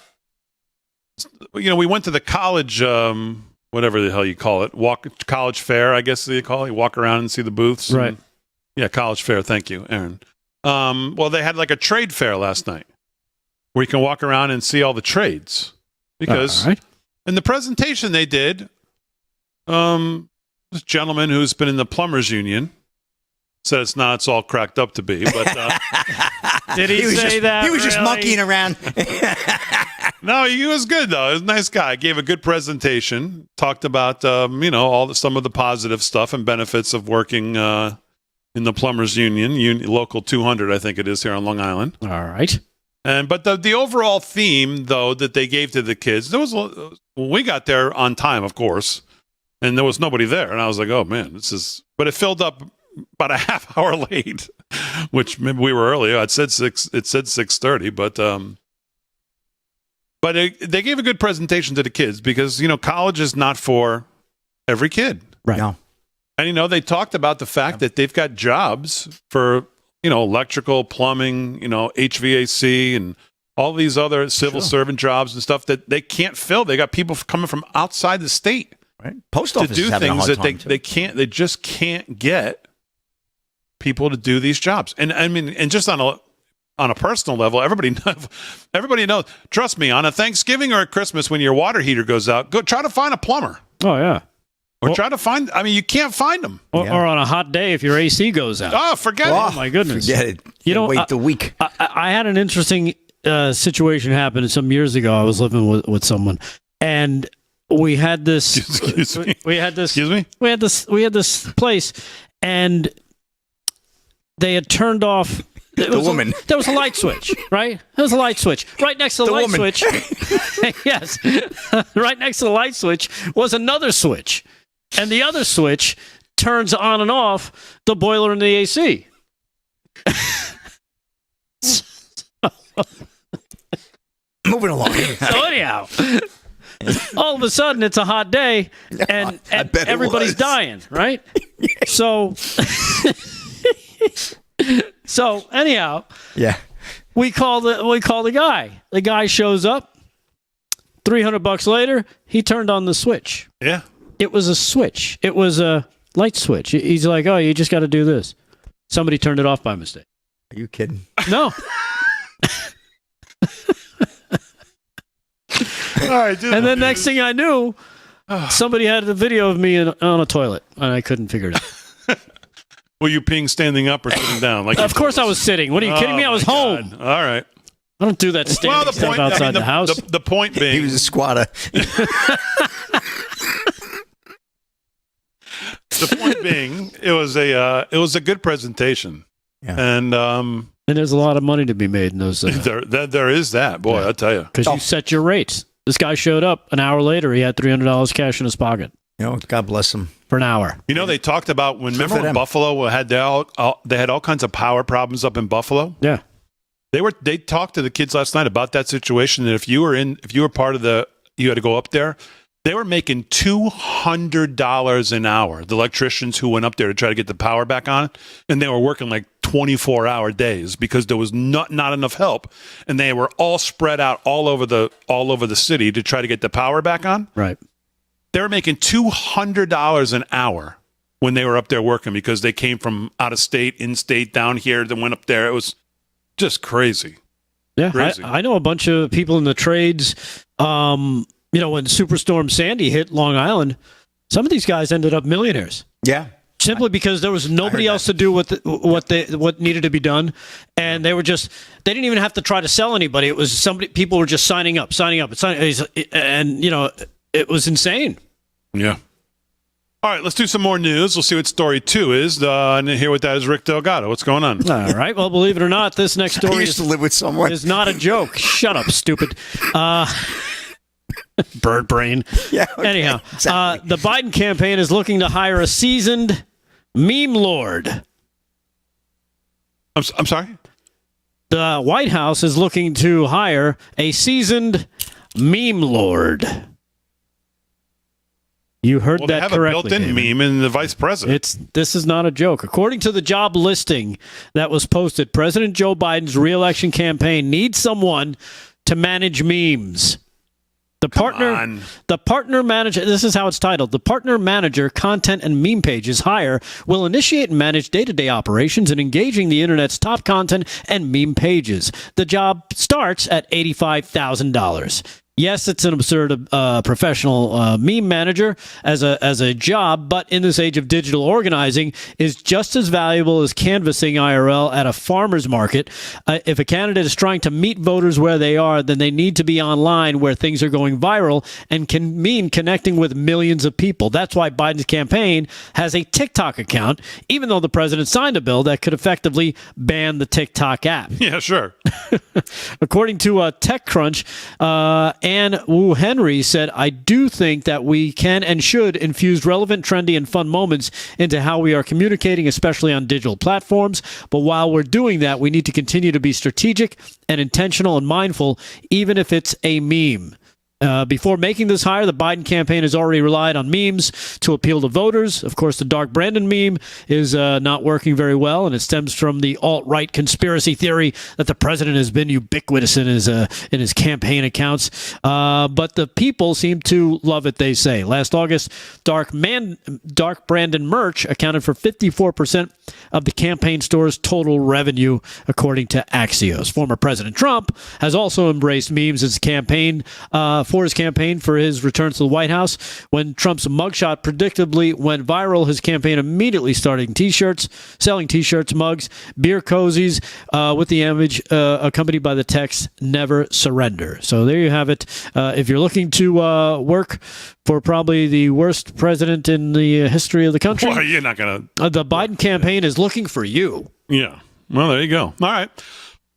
We went to the college, whatever the hell you call it, college fair, I guess you call it. You walk around and see the booths. Right. Yeah, college fair. Thank you, Aaron. Well, they had like a trade fair last night where you can walk around and see all the trades. Because All right. in the presentation they did, this gentleman who's been in the plumbers union said it's all cracked up to be. But Did he, say that? He was just really? monkeying around. no, he was good though. He was a nice guy. Gave a good presentation. Talked about some of the positive stuff and benefits of working in the plumbers union, local 200, I think it is here on Long Island. All right. But the overall theme, though, that they gave to the kids, when we got there on time, of course, and there was nobody there, and I was like, "Oh man, but it filled up about a half hour late, which maybe we were early. It said 6:30, but they gave a good presentation to the kids because college is not for every kid, Right. No. and they talked about the fact that they've got jobs for electrical, plumbing, HVAC, and all these other civil servant jobs and stuff that they can't fill. They got people coming from outside the state Right. Post to office do is having a things hard that time, too. they just can't get people to do these jobs. And I mean, and just on a personal level, everybody knows. Trust me, on a Thanksgiving or a Christmas when your water heater goes out, go try to find a plumber. Oh yeah. Or try to find. I mean, you can't find them. Or, Yeah. or on a hot day if your AC goes out. Oh, forget it. Oh my goodness. Forget it. You know, wait the week. I had an interesting situation happen some years ago. I was living with someone, and we had this. Excuse me. We had this. Excuse me. We had this place, and they had turned off. The woman. There was a light switch, right? There was a light switch right next to the light woman. switch. Yes, right next to the light switch was another switch. and the other switch turns on and off the boiler and the AC. Moving along. So anyhow, all of a sudden it's a hot day and bet it everybody's was. dying, right? So anyhow, Yeah. we call the guy. The guy shows up. $300 later, he turned on the switch. Yeah. It was a switch. It was a light switch. He's like, "Oh, you just got to do this." Somebody turned it off by mistake. Are you kidding? No. All right, And then next thing I knew, somebody had a video of me on a toilet, and I couldn't figure it out. were you peeing standing up or sitting down? Like Of course I was sitting. What are you kidding me? I was my home. God. All right. I don't do that standing stuff outside the house. The point being, He was a squatter. the point being, it was a good presentation, Yeah. and And there's a lot of money to be made in those there is that, boy. I tell you. because you set your rates. This guy showed up an hour later. He had $300 cash in his pocket God bless him. for an hour. You know, they talked about for remember when them. Buffalo had they had all kinds of power problems up in Buffalo. Yeah. They talked to the kids last night about that situation, and if you were part of you had to go up there. They were making $200 an hour. The electricians who went up there to try to get the power back on, and they were working like 24-hour days because there was not enough help, and they were all spread out all over the city to try to get the power back on. Right. They were making $200 an hour when they were up there working because they came from out of state, in state, down here, then went up there. It was just crazy. Yeah. Crazy. I know a bunch of people in the trades. When Superstorm Sandy hit Long Island, some of these guys ended up millionaires. Yeah. Simply because there was nobody else to do what needed to be done, and they didn't even have to try to sell anybody. It was people were just signing up, and it was insane. Yeah. All right, let's do some more news. We'll see what story 2 is. And here with that is Rick Delgado. What's going on? All right. Well, believe it or not, this next I story used to live with someone. is not a joke. Shut up, stupid. Bird brain. Yeah. okay, Anyhow, exactly. the Biden campaign is looking to hire a seasoned meme lord. I'm sorry? The White House is looking to hire a seasoned meme lord. You heard Well, that they have correctly. a built-in David. meme in the vice president. This is not a joke. According to the job listing that was posted, President Joe Biden's re-election campaign needs someone to manage memes. The partner manager, this is how it's titled. The partner manager, content and meme pages hire will initiate and manage day-to-day operations and engaging the internet's top content and meme pages. The job starts at $85,000. Yes, it's an absurd professional meme manager as a job, but in this age of digital organizing is just as valuable as canvassing IRL at a farmer's market. If a candidate is trying to meet voters where they are, then they need to be online where things are going viral and can mean connecting with millions of people. That's why Biden's campaign has a TikTok account, even though the president signed a bill that could effectively ban the TikTok app. Yeah, sure. According to TechCrunch, Ann Wu Henry said, "I do think that we can and should infuse relevant, trendy, and fun moments into how we are communicating, especially on digital platforms. But while we're doing that, we need to continue to be strategic and intentional and mindful, even if it's a meme." Before making this hire, the Biden campaign has already relied on memes to appeal to voters. Of course, the Dark Brandon meme is not working very well, and it stems from the alt-right conspiracy theory that the president has been ubiquitous in his campaign accounts. But the people seem to love it, they say. Last August, Dark Brandon merch accounted for 54% of the campaign store's total revenue, according to Axios. Former President Trump has also embraced memes as campaign for his return to the White House. When Trump's mugshot predictably went viral, his campaign immediately started selling T-shirts, mugs, beer cozies, with the image accompanied by the text, "Never surrender." So there you have it. If you're looking to work for probably the worst president in the history of the country, Well, you're not going the Biden campaign is looking for you. to. Yeah. Well, there you go. All right.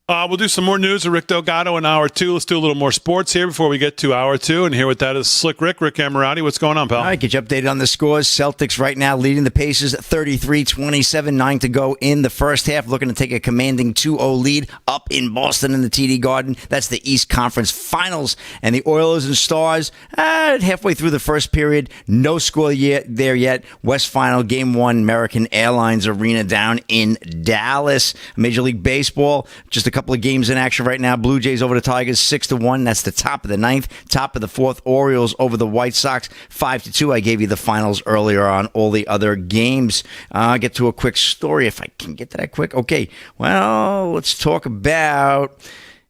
We'll do some more news of Rick Delgado in hour 2. Let's do a little more sports here before we get to hour 2. And here with that is Slick Rick Ammirati. What's going on, pal? All right, get you updated on the scores. Celtics right now leading the Pacers 33-27, 9 to go in the first half. Looking to take a commanding 2-0 lead up in Boston in the TD Garden. That's the East Conference Finals. And the Oilers and Stars, halfway through the first period, no score there yet. West Final, Game 1, American Airlines Arena down in Dallas. Major League Baseball, just a couple of games in action right now. Blue Jays over the Tigers 6-1. That's the top of the 9th. Top of the 4th. Orioles over the White Sox 5-2. I gave you the finals earlier on all the other games. I'll get to a quick story if I can get to that quick. Okay. Well, let's talk about.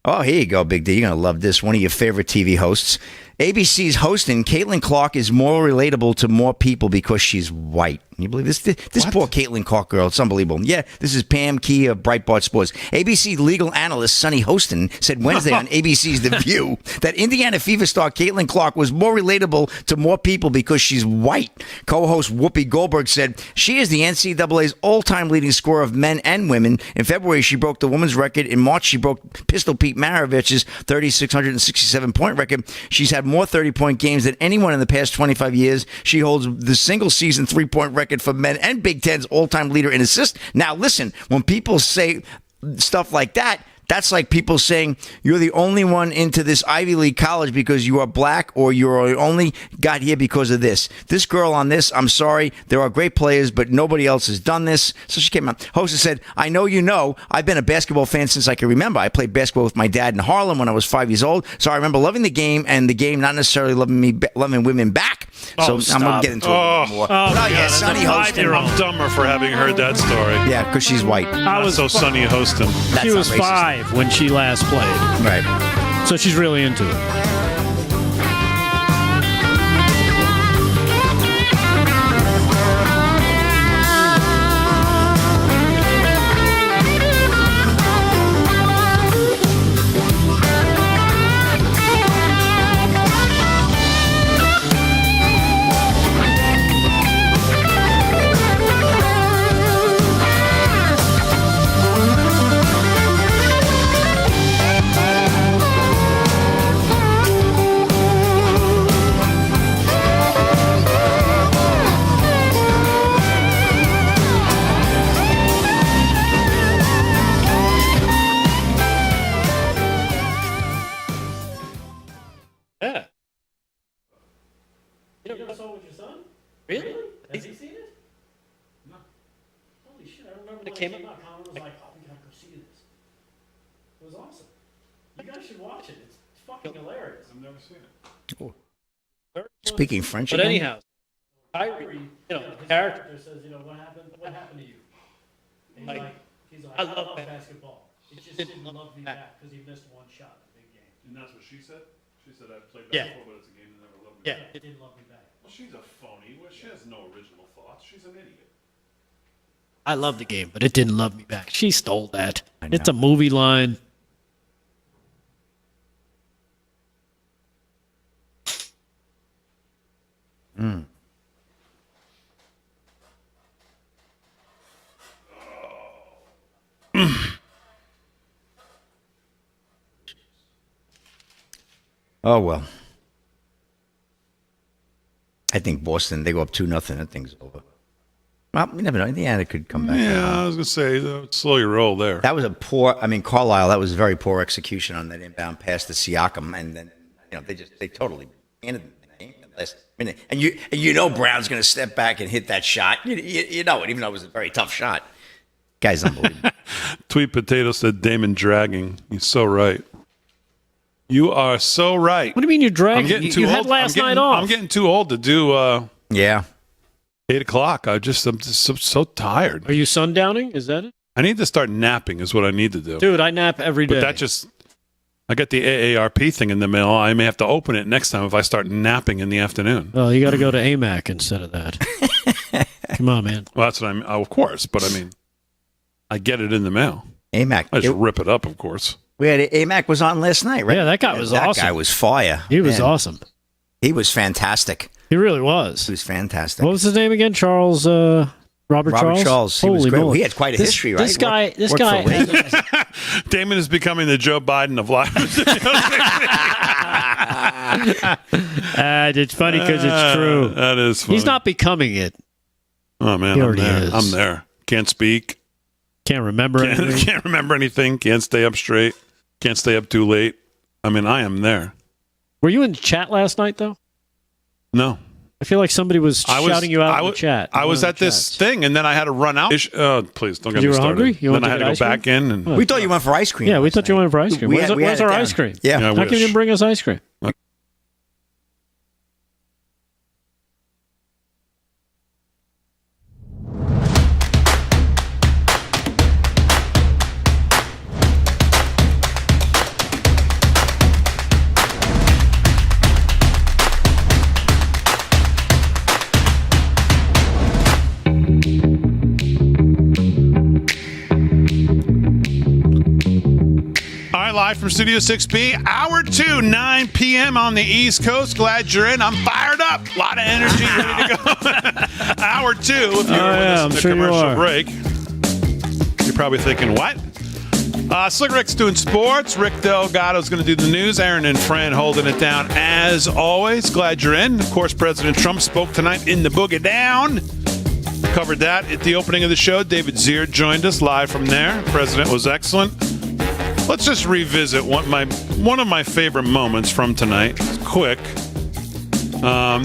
Oh, here you go, Big D. You're going to love this. One of your favorite TV hosts. ABC's hosting, Caitlin Clark is more relatable to more people because she's white. Can you believe this? This poor Caitlin Clark girl. It's unbelievable. Yeah, this is Pam Key of Breitbart Sports. ABC legal analyst Sonny Hostin said Wednesday on ABC's The View that Indiana Fever star Caitlin Clark was more relatable to more people because she's white. Co-host Whoopi Goldberg said she is the NCAA's all-time leading scorer of men and women. In February, she broke the women's record. In March, she broke Pistol Pete Maravich's 3,667-point record. She's had more 30-point games than anyone in the past 25 years. She holds the single-season three-point record for men and Big Ten's all-time leader in assists. Now, listen, when people say stuff like that, that's like people saying you're the only one into this Ivy League college because you are black, or you're only got here because of this. This girl on this, I'm sorry, there are great players, but nobody else has done this. So she came out. Host said, I know you know, I've been a basketball fan since I can remember. I played basketball with my dad in Harlem when I was 5 years old. So I remember loving the game, and the game not necessarily loving women back. So I'm going to get into it a little more. Yeah, Sonny Hostin. I'm dumber for having heard that story. Yeah, because she's white. I was so Sonny Hostin. She was 5 when she last played. Right. So she's really into it. Yeah. You never saw it with your son? Really? Has he seen it? No. Holy shit, I remember it came out. Colin was like, oh, we gotta go see this. It was awesome. You guys should watch it. It's fucking hilarious. I've never seen it. Oh. Speaking French But again? anyhow, Kyrie, the character says, what happened to you? And he's like, I love basketball. It just didn't love me back because he missed one shot in a big game. And that's what she said? She said, I played Yeah. basketball, but it's a game that never loved me. Yeah, it didn't love me back. Well, she's a phony. Well, she has no original thoughts. She's an idiot. I love the game, but it didn't love me back. She stole that. I know. It's a movie line. Oh, well. I think Boston, they go up 2-0. That thing's over. Well, you never know. Indiana could come back. Yeah, I was going to say, slow your roll there. That was a poor, Carlisle, that was a very poor execution on that inbound pass to Siakam. And then, they totally ended the game in the last minute. And you know Brown's going to step back and hit that shot. You know it, even though it was a very tough shot. Guy's unbelievable. Tweet Potato said Damon dragging. He's so right. You are so right. What do you mean you're dragging? I'm getting too you old. had last night off. I'm getting too old to do Yeah. 8 o'clock. I'm just so tired. Are you sundowning? Is that it? I need to start napping is what I need to do. Dude, I nap every day. But I got the AARP thing in the mail. I may have to open it next time if I start napping in the afternoon. Well, you got to go to AMAC instead of that. Come on, man. Well, that's what I mean. Of course. But I get it in the mail. AMAC. I just rip it up, of course. We had AMAC was on last night, right? Yeah, that guy was awesome. That guy was fire. He was awesome. He was fantastic. He really was. He was fantastic. What was his name again? Charles Robert Charles? He was Holy great. moly. He had quite a history, right? This guy Worked for Ray. Damon is becoming the Joe Biden of live. It's funny because it's true. That is funny. He's not becoming it. Oh, man. He I'm already there. is. I'm there. Can't speak. Can't remember anything. Can't remember anything. Can't stay up straight. Can't stay up too late. I mean, I am there. Were you in chat last night, though? No. I feel like somebody was shouting you out in the chat. I was at this thing, and then I had to run out. Please, don't get You me were started. hungry? You then went I to had get to ice go cream? back in. And We thought you went for ice cream. Yeah, we last thought you night. went for ice cream. We Where's had our it ice down. cream? Yeah. I How come wish. you didn't bring us ice cream? All right, live from Studio 6B, hour 2, 9 p.m. on the East Coast. Glad you're in. I'm fired up. A lot of energy, ready to go. Hour 2, if you were with us in the sure you commercial are. break. You're probably thinking, what? Slick Rick's doing sports. Rick Delgado's going to do the news. Aaron and Fran holding it down as always. Glad you're in. Of course, President Trump spoke tonight in the Boogie Down. Covered that at the opening of the show. David Zier joined us live from there. President was excellent. Let's just revisit one of my favorite moments from tonight. It's quick.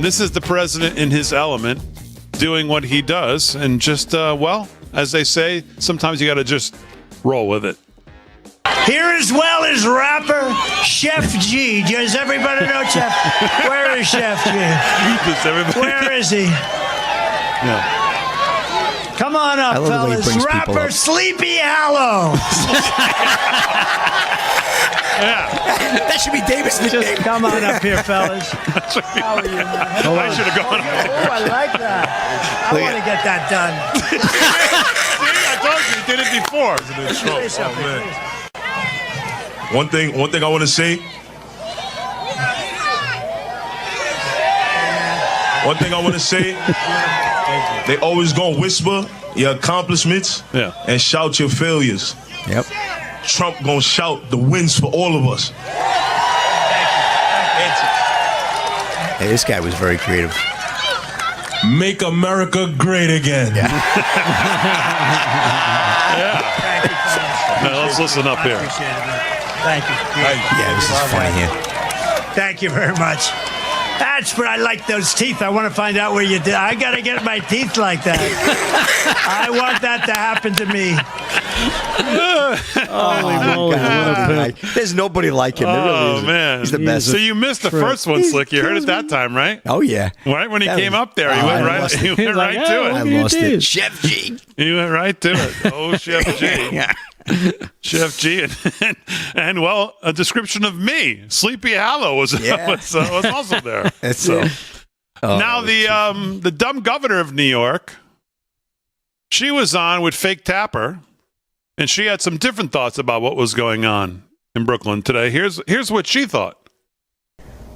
This is the president in his element doing what he does. And just, as they say, sometimes you got to just roll with it. Here as well as rapper Chef G. Does everybody know Chef? Where is Chef G? Does everybody- Where is he? Yeah. Come on up, I love the way he fellas. brings people Rapper up. Sleepy Hollow. That should be Davis' nickname. Come on up here, fellas. How are you, man? I should have gone. Oh, I like that. I want to get that done. See, I told you, you did it before. Say something, please. One thing I want to say. One thing I want to say. They always gonna whisper your accomplishments and shout your failures. Yep. Trump gonna shout the wins for all of us. Hey, this guy was very creative. Make America great again. Now, let's listen up here. Appreciate it, man. Thank you. Yeah, this is funny here. Thank you very much. That's what I like those teeth. I want to find out where you did. I got to get my teeth like that. I want that to happen to me. Holy moly, what a pimp. There's nobody like him. There really Oh, isn't. man. He's the best. So you missed the first one, Slick. You heard it that time, right? Oh, yeah. Right when he That came was- up there, he Oh, went I right, lost it. he went He's like, right to "Oh, it. I look at lost it. this." Chef G. He went right to it. Oh, Chef G. Yeah. Chef G. And well, a description of me. Sleepy Hollow was also there. That's So. it. Oh, Now the dumb governor of New York, she was on with Fake Tapper, and she had some different thoughts about what was going on in Brooklyn today. Here's what she thought.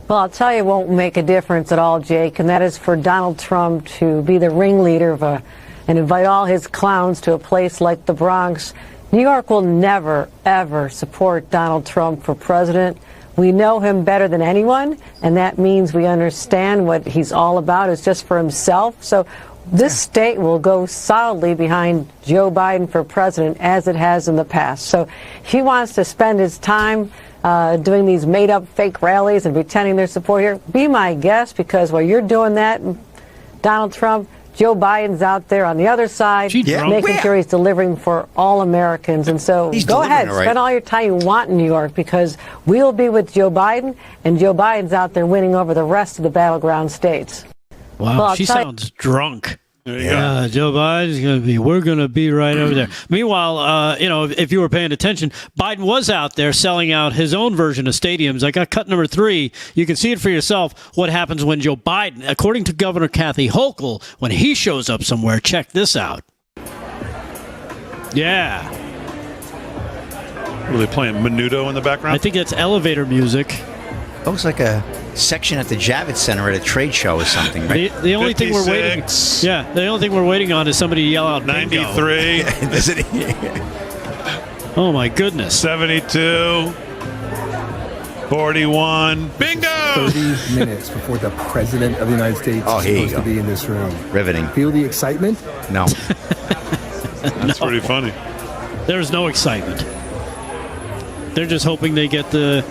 Well, I'll tell you, it won't make a difference at all, Jake, and that is for Donald Trump to be the ringleader of and invite all his clowns to a place like the Bronx. New York will never, ever support Donald Trump for president. We know him better than anyone, and that means we understand what he's all about is just for himself. So this state will go solidly behind Joe Biden for president, as it has in the past. So he wants to spend his time doing these made-up fake rallies and pretending their support here. Be my guest, because while you're doing that, Donald Trump, Joe Biden's out there on the other side, Yeah. making sure he's delivering for all Americans. And so He's go ahead, delivering, all right. spend all your time you want in New York, because we'll be with Joe Biden, and Joe Biden's out there winning over the rest of the battleground states. Wow, Well, I'll she tell you- sounds drunk. There you go. Joe Biden's we're going to be right over there. Meanwhile, if you were paying attention, Biden was out there selling out his own version of stadiums. I got cut number 3. You can see it for yourself what happens when Joe Biden, according to Governor Kathy Hochul, when he shows up somewhere. Check this out. Yeah. Were they playing Menudo in the background? I think that's elevator music. Looks like a section at the Javits Center at a trade show or something, right? The only thing we're waiting, 56. the only thing we're waiting on is somebody to yell out bingo. 93, Oh my goodness! 72, 41, bingo! 30 minutes before the President of the United States is supposed to be in this room. Riveting. Feel the excitement? No. That's pretty funny. There's no excitement. They're just hoping they get the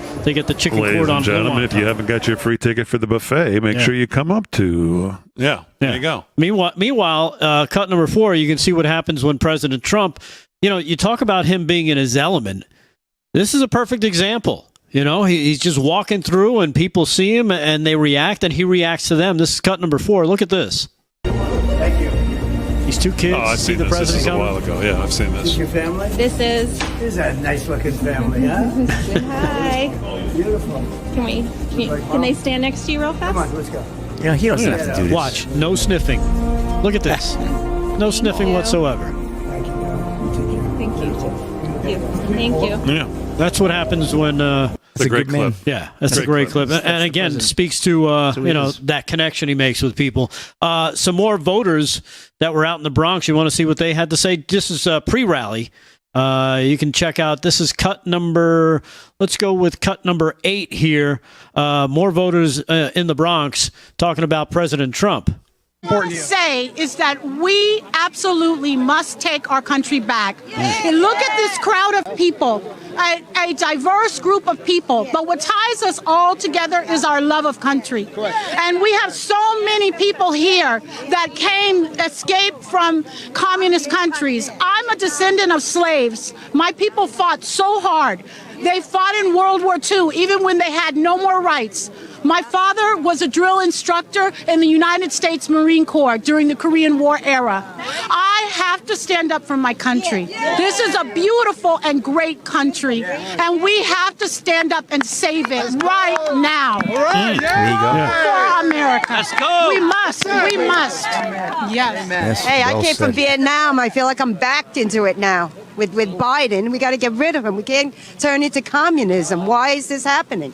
chicken Ladies cordon and bleu gentlemen, on if you top. haven't got your free ticket for the buffet, make sure you come up to. There you go. Meanwhile, cut number 4, you can see what happens when President Trump. You talk about him being in his element. This is a perfect example. He's just walking through, and people see him, and they react, and he reacts to them. This is cut number 4. Look at this. Thank you. These two kids. Oh, I've see seen the this. This president is a coming? while ago. Yeah, I've seen Is this. your family? This is. This is a nice-looking family, huh? Hi. Beautiful. Can they stand next to you real fast? Come on, let's go. He doesn't have to do this. Watch. No sniffing. Look at this. No sniffing whatsoever. Thank you. Thank you. Yeah. That's what happens when. It's a great clip. Yeah, that's a great clip. And again, speaks to that connection he makes with people. Some more voters that were out in the Bronx. You want to see what they had to say? This is pre-rally. You can check out. This is cut number. Let's go with cut number 8 here. More voters in the Bronx talking about President Trump. Important say is that we absolutely must take our country back. And look at this crowd of people, a diverse group of people. But what ties us all together is our love of country. And we have so many people here that escaped from communist countries. I'm a descendant of slaves. My people fought so hard. They fought in World War II, even when they had no more rights. My father was a drill instructor in the United States Marine Corps during the Korean War era. I have to stand up for my country. This is a beautiful and great country, and we have to stand up and save it right now. There you go. For America. Let's go. We must. Yes. Hey, I came from Vietnam. I feel like I'm backed into it now. With Biden, we got to get rid of him. We can't turn into communism. Why is this happening?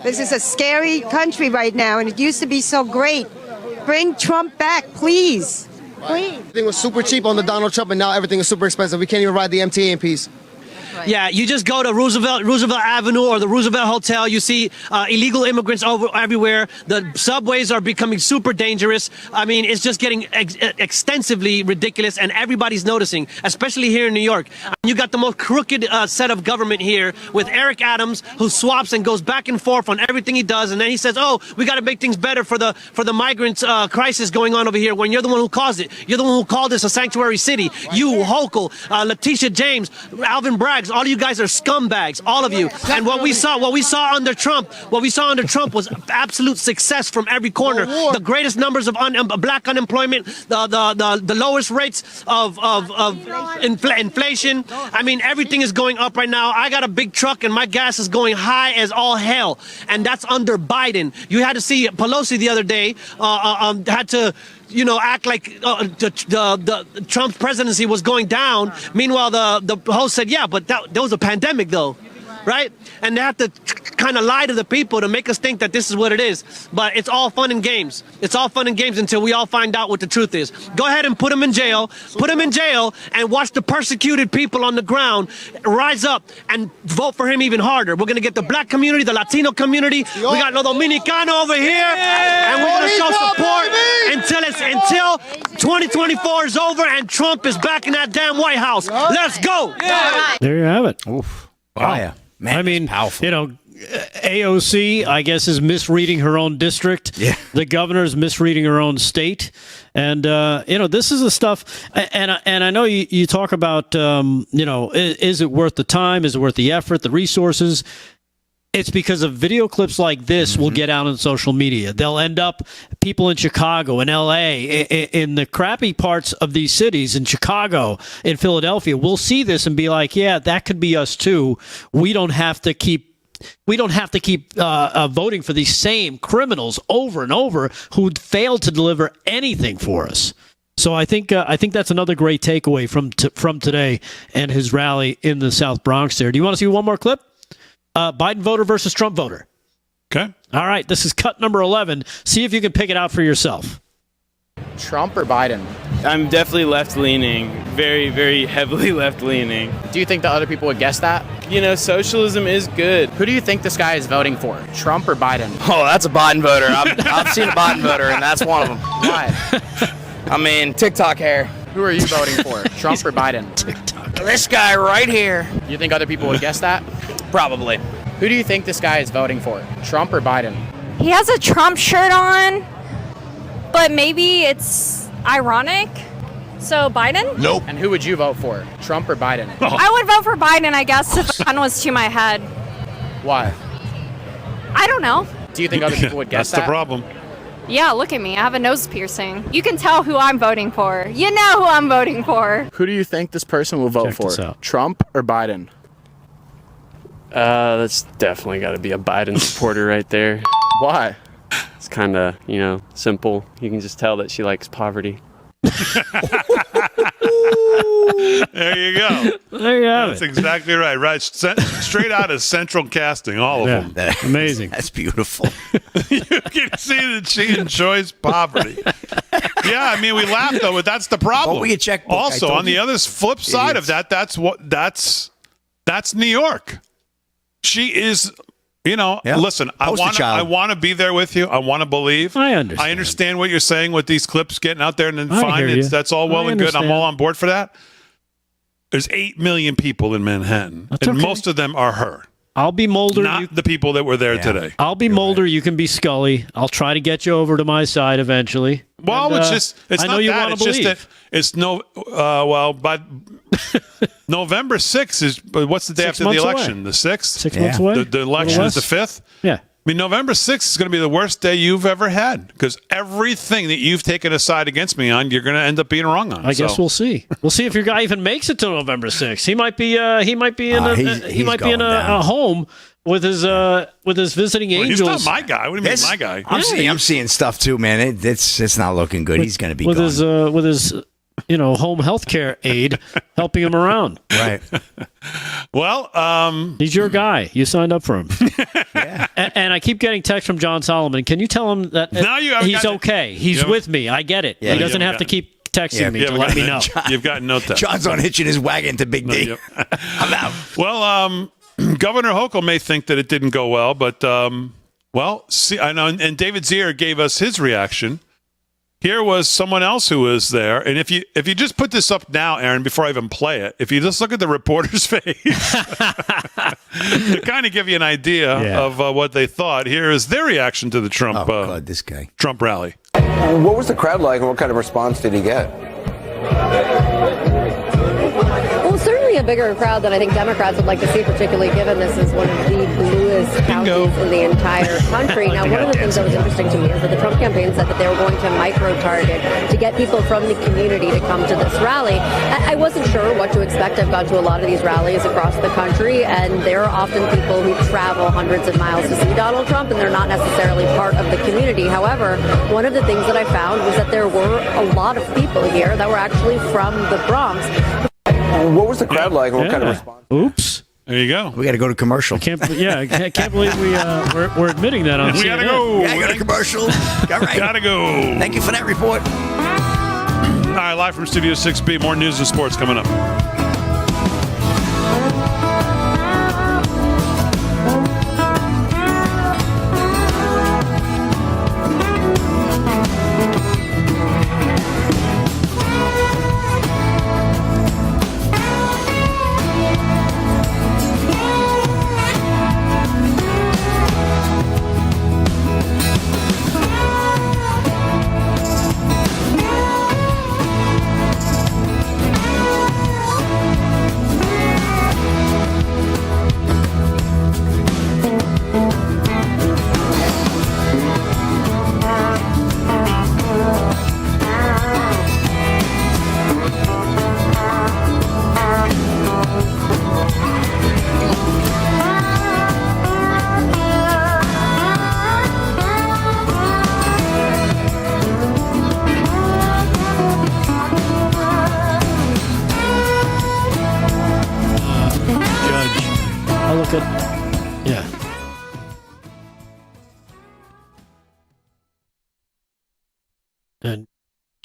This is a scary country right now, and it used to be so great. Bring Trump back, please. Please. Everything was super cheap on the Donald Trump, and now everything is super expensive. We can't even ride the MTA in peace. Yeah, you just go to Roosevelt Avenue or the Roosevelt Hotel. You see illegal immigrants everywhere. The subways are becoming super dangerous. I mean, it's just getting extensively ridiculous, and everybody's noticing, especially here in New York. You got the most crooked set of government here with Eric Adams, who swaps and goes back and forth on everything he does, and then he says, "Oh, we got to make things better for the migrants crisis going on over here." When you're the one who caused it, you're the one who called this a sanctuary city. You, Hochul, Letitia James, Alvin Bragg. All of you guys are scumbags, all of you. And what we saw under Trump was absolute success from every corner. The greatest numbers of black unemployment, the lowest rates of inflation. I mean, everything is going up right now. I got a big truck and my gas is going high as all hell, and that's under Biden. You had to see Pelosi the other day had to act like the Trump's presidency was going down. Meanwhile, the host said, yeah, but there was a pandemic, though, right? And they have to kind of lie to the people to make us think that this is what it is. But it's all fun and games. It's all fun and games until we all find out what the truth is. Go ahead and put them in jail. Put them in jail and watch the persecuted people on the ground rise up and vote for him even harder. We're going to get the black community, the Latino community. We got Los Dominicano over here. And we're going to show support until 2024 is over and Trump is back in that damn White House. Let's go. There you have it. Oof. Wow. Yeah. Man, I mean, powerful. AOC, I guess, is misreading her own district. Yeah. The governor's misreading her own state. And, this is the stuff. And I know you talk about, is it worth the time? Is it worth the effort, the resources? It's because of video clips like this will get out on social media. They'll end up people in Chicago, in L.A., in the crappy parts of these cities, in Chicago, in Philadelphia. We'll see this and be like, yeah, that could be us too. We don't have to keep voting for these same criminals over and over who failed to deliver anything for us. So I think that's another great takeaway from today and his rally in the South Bronx there. Do you want to see one more clip? Biden voter versus Trump voter. Okay. All right, this is cut number 11. See if you can pick it out for yourself. Trump or Biden? I'm definitely left-leaning, very, very heavily left-leaning. Do you think that other people would guess that? You know, socialism is good. Who do you think this guy is voting for, Trump or Biden? Oh, that's a Biden voter. I've seen a Biden voter, and that's one of them. Why? I mean, TikTok hair. Who are you voting for, Trump or Biden? This guy right here. Do you think other people would guess that? Probably. Who do you think this guy is voting for, Trump or Biden? He has a Trump shirt on, but maybe it's ironic. So Biden? Nope. And who would you vote for, Trump or Biden? I would vote for Biden, I guess, if the gun was to my head. Why? I don't know. Do you think other people would guess That's that? the problem. Yeah, look at me. I have a nose piercing. You can tell who I'm voting for. You know who I'm voting for. Who do you think this person will vote Check this for, out. Trump or Biden? That's definitely got to be a Biden supporter right there. Why? It's kind of, simple. You can just tell that she likes poverty. There you go. There you have That's it. exactly right. Right. Straight out of Central Casting, all of them. Amazing. That's beautiful. You can see that she enjoys poverty. Yeah, I mean, we laugh though, but that's the problem. Oh, we get checkbook, I Also, told on the you. other flip side of that, that's New York. She is. Listen, Poster I child. want to be there with you. I want to believe. I understand. I understand what you're saying with these clips getting out there, and then I fine. hear you. That's all well I and good. I'm understand. all on board for that. There's 8 million people in Manhattan, That's and okay. most of them are her, I'll be Mulder. not the people that were there today. I'll be Mulder. You can be Scully. I'll try to get you over to my side eventually. Well, And, it's I know not you that. want It's to just believe. that it's by November 6th is, what's the day 6 after the months away. election? The 6th? 6 months away. The election is the Little less. 5th? Yeah. I mean, November 6th is going to be the worst day you've ever had because everything that you've taken a side against me on, you're going to end up being wrong on. I guess we'll see. We'll see if your guy even makes it to November 6th. He might be in a home with his visiting Well, angels. he's not my guy. What do you mean, my guy? I'm seeing stuff too, man. It's not looking good. He's going to be with gone. his home health care aide helping him around. Right. Well, he's your guy. You signed up for him. Yeah. And I keep getting texts from John Solomon. Can you tell him that No, you haven't he's gotten- okay? He's you with me. I get it. Yeah, he you doesn't haven't have to gotten- keep texting me you to haven't let me gotten know. You've got no text. John's on hitching his wagon to Big D. Yep. I'm out. Well, Governor Hochul may think that it didn't go well, but see, I know. And David Zier gave us his reaction. Here was someone else who was there, and if you just put this up now, Aaron, before I even play it, if you just look at the reporter's face, to kind of give you an idea of what they thought. Here is their reaction to the Trump. God, this guy. Trump rally. What was the crowd like, and what kind of response did he get? Well, certainly a bigger crowd than I think Democrats would like to see, particularly given this is one of the bluest counties in the entire country. Now, one of the things that was interesting to me is that the Trump campaign said that they were going to micro-target to get people from the community to come to this rally. I wasn't sure what to expect. I've gone to a lot of these rallies across the country, and there are often people who travel hundreds of miles to see Donald Trump, and they're not necessarily part of the community. However, one of the things that I found was that there were a lot of people here that were actually from the Bronx. What was the crowd like, and what kind of response? Oops. There you go. We got to go to commercial. I can't believe we're admitting that on We CNN. gotta go. Yeah, I got a commercial. All right. Gotta go. Thank you for that report. All right, live from Studio 6B. More news and sports coming up.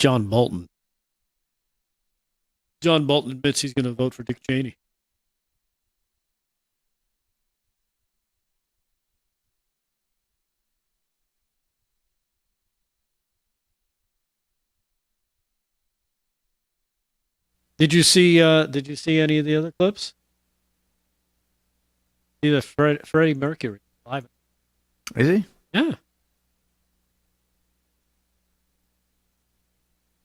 John Bolton. John Bolton admits he's going to vote for Dick Cheney. Did you see any of the other clips? See the Freddie Mercury live. Is he? Yeah.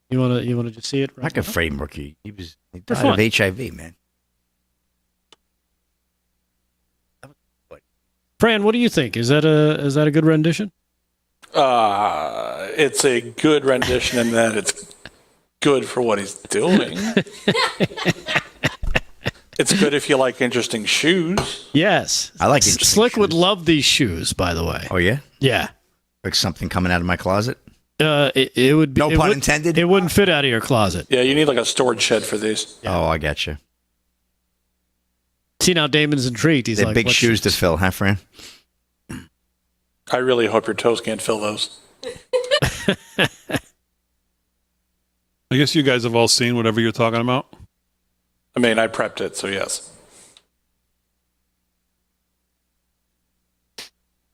You wanna just see it right Like a now? Freddie Mercury. He For died fun. of HIV, man. Fran, what do you think? Is that a good rendition? It's a good rendition in that it's good for what he's doing. It's good if you like interesting shoes. Yes. I like interesting Slick would love these shoes, by the way. Oh, yeah? Yeah. Like something coming out of my closet? It would be. No pun intended? It wouldn't fit out of your closet. Yeah, you need like a storage shed for these. Oh, I got you. See, now Damon's intrigued. He's They're like, big what shoes to fill, huh, Fran? I really hope your toes can't fill those. I guess you guys have all seen whatever you're talking about. I mean, I prepped it, so yes.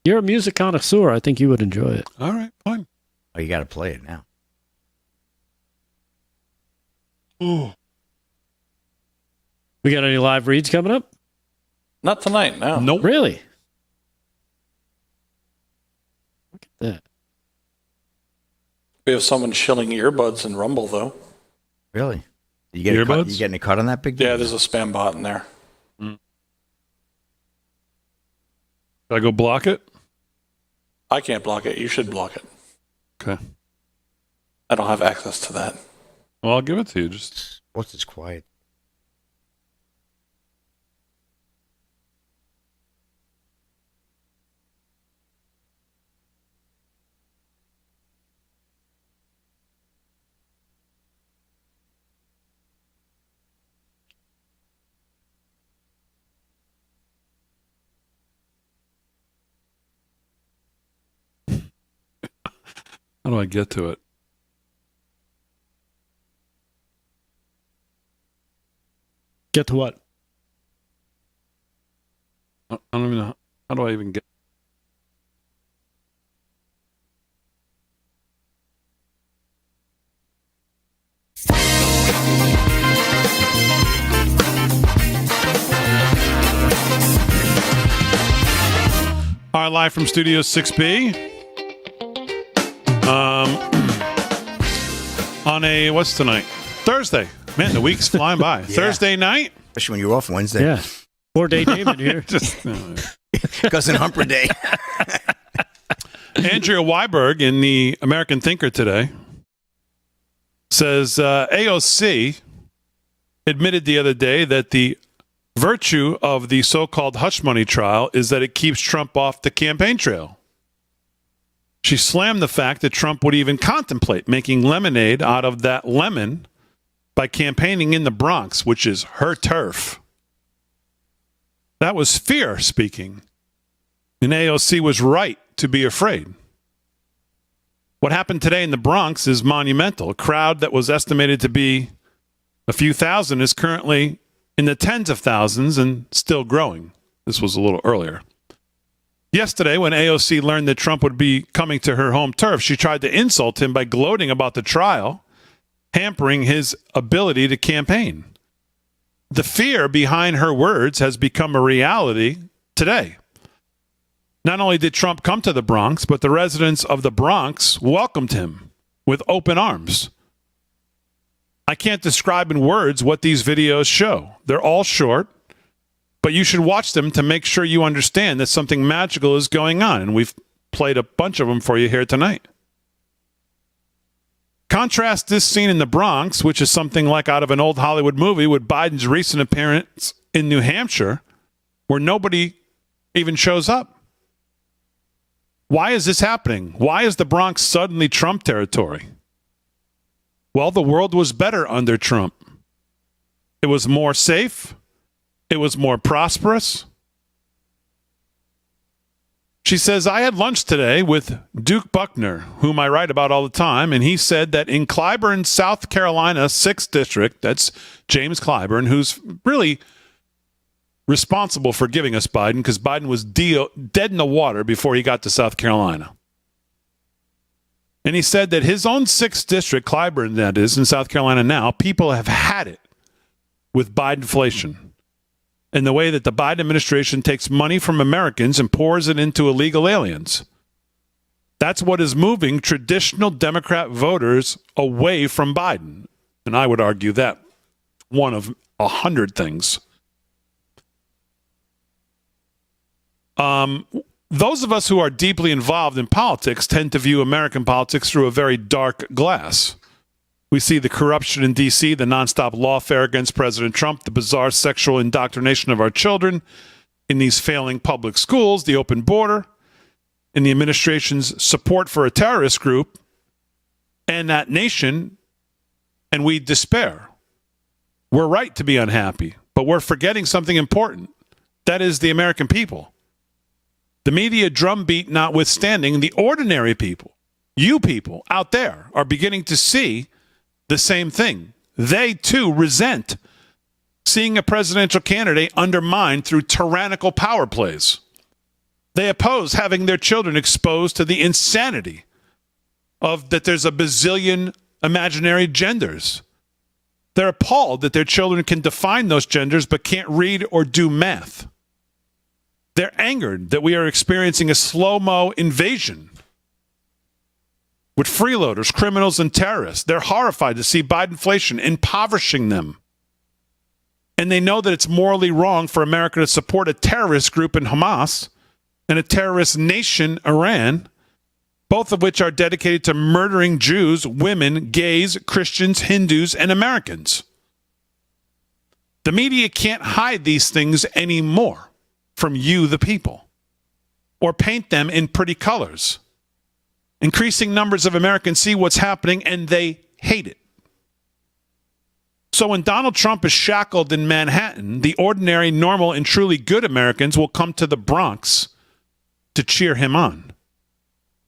You're a music connoisseur. I think you would enjoy it. All right, fine. Oh, you got to play it now. Ooh. We got any live reads coming up? Not tonight, no. Nope. Really? Look at that. We have someone shilling earbuds in Rumble, though. Really? You getting a cut on that big deal? Yeah, there's a spam bot in there. Should I go block it? I can't block it. You should block it. Okay. I don't have access to that. Well, I'll give it to you. Just what's this quiet? how do I get to it? Get to what? I don't even know. How do I even get? All right, live from Studio 6B. On a, what's tonight? Thursday. Man, the week's flying by. Yeah. Thursday night? Especially when you're off Wednesday. Yeah. 4-day Damon here. Cousin Humper Day. Andrea Weiberg in the American Thinker today says AOC admitted the other day that the virtue of the so-called hush money trial is that it keeps Trump off the campaign trail. She slammed the fact that Trump would even contemplate making lemonade out of that lemon by campaigning in the Bronx, which is her turf. That was fear speaking. And AOC was right to be afraid. What happened today in the Bronx is monumental. A crowd that was estimated to be a few thousand is currently in the tens of thousands and still growing. This was a little earlier. Yesterday, when AOC learned that Trump would be coming to her home turf, she tried to insult him by gloating about the trial, hampering his ability to campaign. The fear behind her words has become a reality today. Not only did Trump come to the Bronx, but the residents of the Bronx welcomed him with open arms. I can't describe in words what these videos show. They're all short, but you should watch them to make sure you understand that something magical is going on, and we've played a bunch of them for you here tonight. Contrast this scene in the Bronx, which is something like out of an old Hollywood movie, with Biden's recent appearance in New Hampshire, where nobody even shows up. Why is this happening? Why is the Bronx suddenly Trump territory? Well, the world was better under Trump. It was more safe. It was more prosperous. She says, I had lunch today with Duke Buckner, whom I write about all the time, and he said that in Clyburn, South Carolina, 6th District, that's James Clyburn, who's really responsible for giving us Biden, because Biden was dead in the water before he got to South Carolina. And he said that his own 6th District, Clyburn that is, in South Carolina now, people have had it with Bidenflation. And the way that the Biden administration takes money from Americans and pours it into illegal aliens. That's what is moving traditional Democrat voters away from Biden. And I would argue that one of 100 things. Those of us who are deeply involved in politics tend to view American politics through a very dark glass. We see the corruption in D.C., the nonstop lawfare against President Trump, the bizarre sexual indoctrination of our children in these failing public schools, the open border, and the administration's support for a terrorist group and that nation, and we despair. We're right to be unhappy, but we're forgetting something important. That is the American people. The media drumbeat notwithstanding, the ordinary people, you people out there, are beginning to see the same thing. They, too, resent seeing a presidential candidate undermined through tyrannical power plays. They oppose having their children exposed to the insanity of that there's a bazillion imaginary genders. They're appalled that their children can define those genders but can't read or do math. They're angered that we are experiencing a slow-mo invasion with freeloaders, criminals, and terrorists. They're horrified to see Bidenflation impoverishing them. And they know that it's morally wrong for America to support a terrorist group in Hamas and a terrorist nation, Iran, both of which are dedicated to murdering Jews, women, gays, Christians, Hindus, and Americans. The media can't hide these things anymore from you, the people, or paint them in pretty colors. Increasing numbers of Americans see what's happening, and they hate it. So when Donald Trump is shackled in Manhattan, the ordinary, normal, and truly good Americans will come to the Bronx to cheer him on.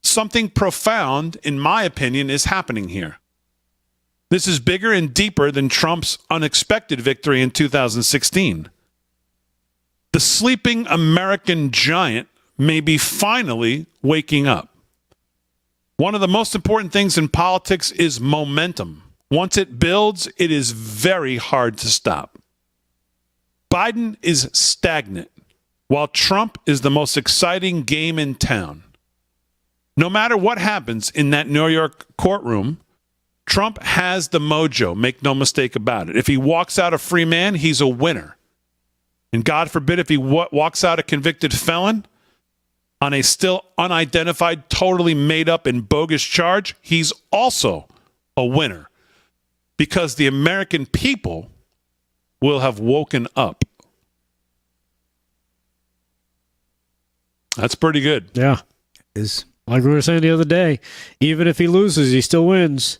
Something profound, in my opinion, is happening here. This is bigger and deeper than Trump's unexpected victory in 2016. The sleeping American giant may be finally waking up. One of the most important things in politics is momentum. Once it builds, it is very hard to stop. Biden is stagnant, while Trump is the most exciting game in town. No matter what happens in that New York courtroom, Trump has the mojo, make no mistake about it. If he walks out a free man, he's a winner. And God forbid if he walks out a convicted felon on a still unidentified, totally made up and bogus charge, he's also a winner. Because the American people will have woken up. That's pretty good. Yeah. Is like we were saying the other day, even if he loses, he still wins.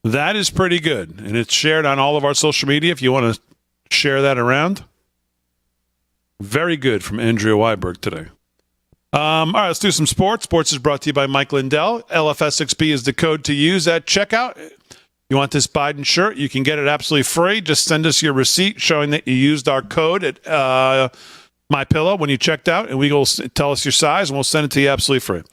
That is pretty good. And it's shared on all of our social media if you want to share that around. Very good from Andrea Weiberg today. All right, let's do some sports. Sports is brought to you by Mike Lindell. LFS6B is the code to use at checkout. You want this Biden shirt? You can get it absolutely free. Just send us your receipt showing that you used our code at MyPillow when you checked out, and we will tell us your size, and we'll send it to you absolutely free.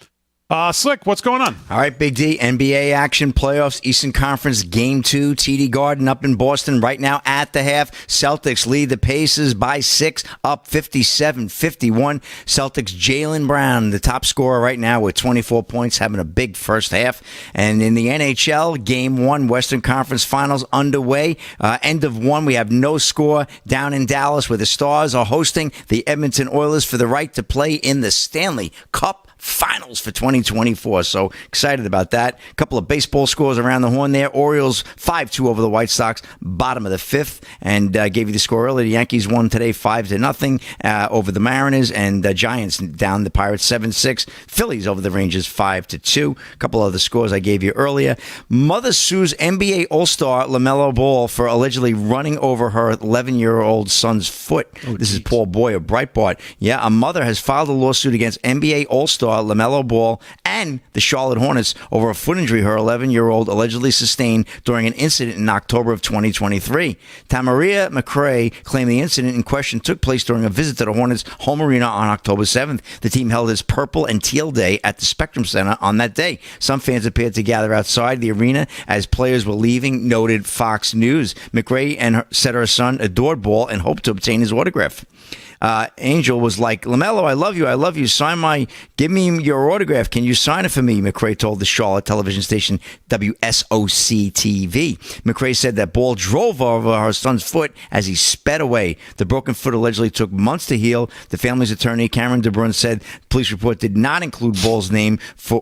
Slick, what's going on? All right, Big D, NBA action, playoffs, Eastern Conference, Game 2, TD Garden up in Boston right now at the half. Celtics lead the Pacers by 6, up 57-51. Celtics, Jaylen Brown, the top scorer right now with 24 points, having a big first half. And in the NHL, Game 1, Western Conference Finals underway. End of 1, we have no score down in Dallas, where the Stars are hosting the Edmonton Oilers for the right to play in the Stanley Cup Finals for 2024. So excited about that. A couple of baseball scores around the horn there. Orioles 5-2 over the White Sox, bottom of the fifth, and gave you the score earlier. The Yankees won today 5-0 over the Mariners, and Giants down the Pirates 7-6. Phillies over the Rangers 5-2. A couple other scores I gave you earlier. Mother sues NBA All-Star LaMelo Ball for allegedly running over her 11-year-old son's foot. This is Paul Boy of Breitbart. Yeah, a mother has filed a lawsuit against NBA All-Star LaMelo Ball and the Charlotte Hornets over a foot injury her 11-year-old allegedly sustained during an incident in October of 2023. Tamaria McRae claimed the incident in question took place during a visit to the Hornets' home arena on October 7th. The team held its Purple and Teal Day at the Spectrum Center on that day. Some fans appeared to gather outside the arena as players were leaving, noted Fox News. McRae said her son adored Ball and hoped to obtain his autograph. Angel was like, LaMelo, I love you. Give me your autograph. Can you sign it for me? McRae told the Charlotte television station WSOC-TV. McRae said that Ball drove over her son's foot as he sped away. The broken foot allegedly took months to heal. The family's attorney, Cameron DeBrun, said the police report did not include Ball's name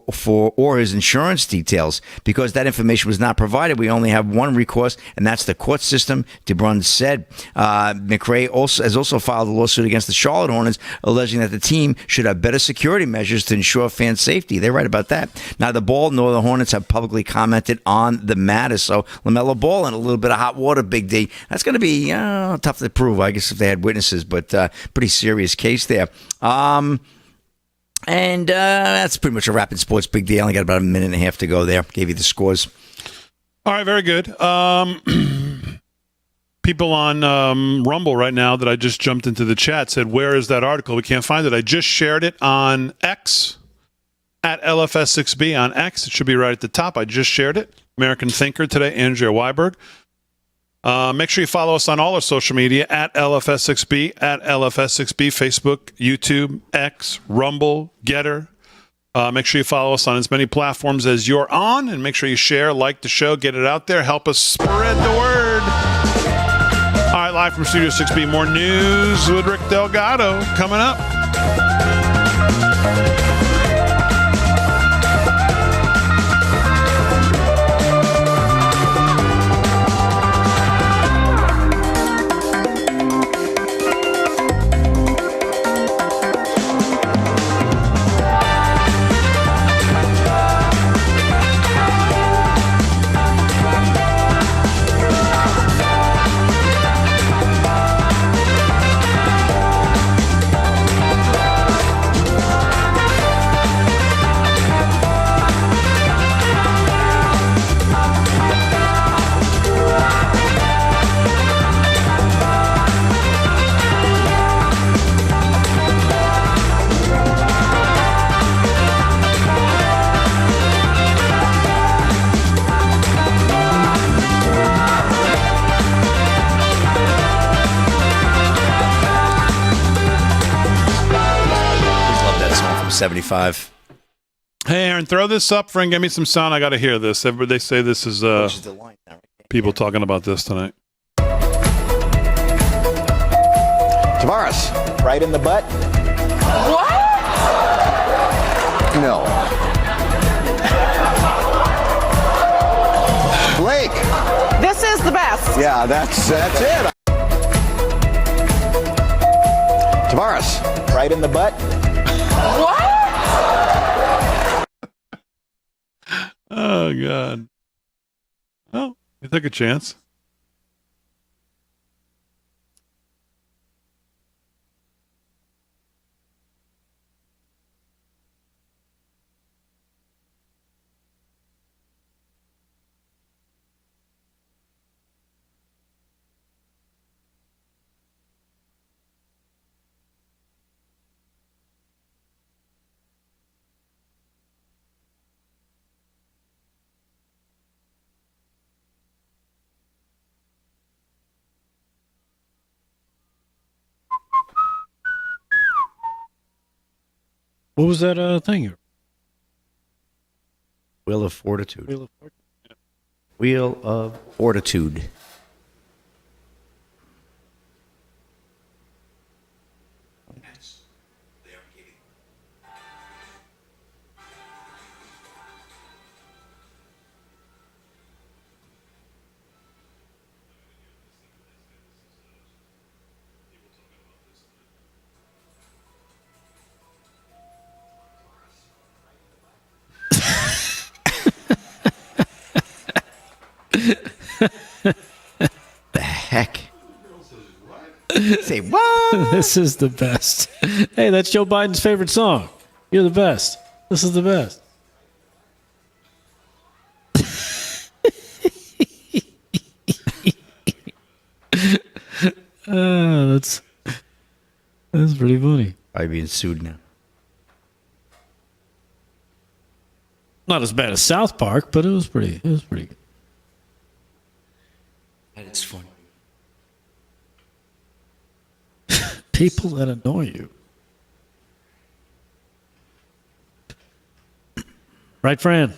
or his insurance details. Because that information was not provided, we only have one recourse, and that's the court system, DeBrun said. McRae has also filed a lawsuit against the Charlotte Hornets, alleging that the team should have better security measures to ensure fan safety. They're right about that. Neither Ball nor the Hornets have publicly commented on the matter. So LaMelo Ball in a little bit of hot water, Big D. That's going to be tough to prove, I guess, if they had witnesses, but pretty serious case there. And that's pretty much a wrap in sports, Big D. I only got about a minute and a half to go there. Gave you the scores. All right, very good. People on Rumble right now that I just jumped into the chat said, where is that article? We can't find it. I just shared it on X, at LFS6B on X. It should be right at the top. I just shared it. American Thinker today, Andrea Weiberg. Make sure you follow us on all our social media, at LFS6B, Facebook, YouTube, X, Rumble, Getter. Make sure you follow us on as many platforms as you're on, and make sure you share, like the show, get it out there, help us spread the word. All right, live from Studio 6B, more news with Rick Delgado coming up. from 75. Hey, Aaron, throw this up, friend. Give me some sound. I got to hear this. Everybody, they say this is people talking about this tonight. Tavares, right in the butt. What? No. Blake. This is the best. Yeah, that's it. Tavares, right in the butt. What? Oh, God. Well, you took a chance. What was that thing? Wheel of Fortitude. Wheel of Fortitude. Wheel of Fortitude. Say what? This is the best. Hey, that's Joe Biden's favorite song. You're the best. This is the best. That's pretty funny. Probably being sued now. Not as bad as South Park, but it was pretty good. That is funny. People that annoy you. Right, Fran?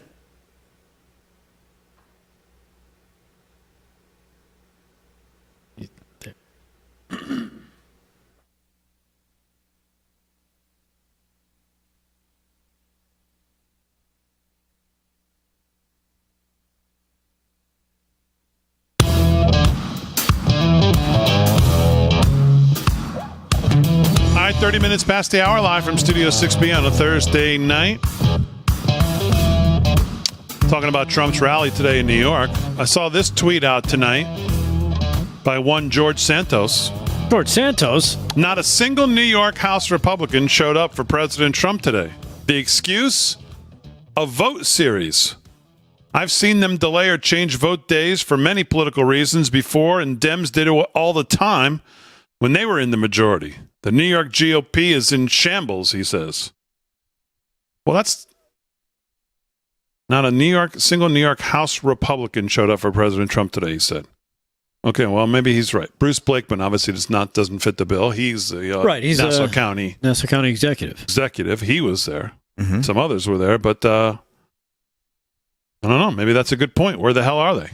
All right, 30 minutes past the hour, live from Studio 6B on a Thursday night. Talking about Trump's rally today in New York. I saw this tweet out tonight by one George Santos. George Santos? Not a single New York House Republican showed up for President Trump today. The excuse? A vote series. I've seen them delay or change vote days for many political reasons before, and Dems did it all the time when they were in the majority. The New York GOP is in shambles, he says. Well, that's not a single New York House Republican showed up for President Trump today, he said. Okay, well, maybe he's right. Bruce Blakeman obviously doesn't fit the bill. He's the He's Nassau County executive. He was there. Mm-hmm. Some others were there, but I don't know. Maybe that's a good point. Where the hell are they?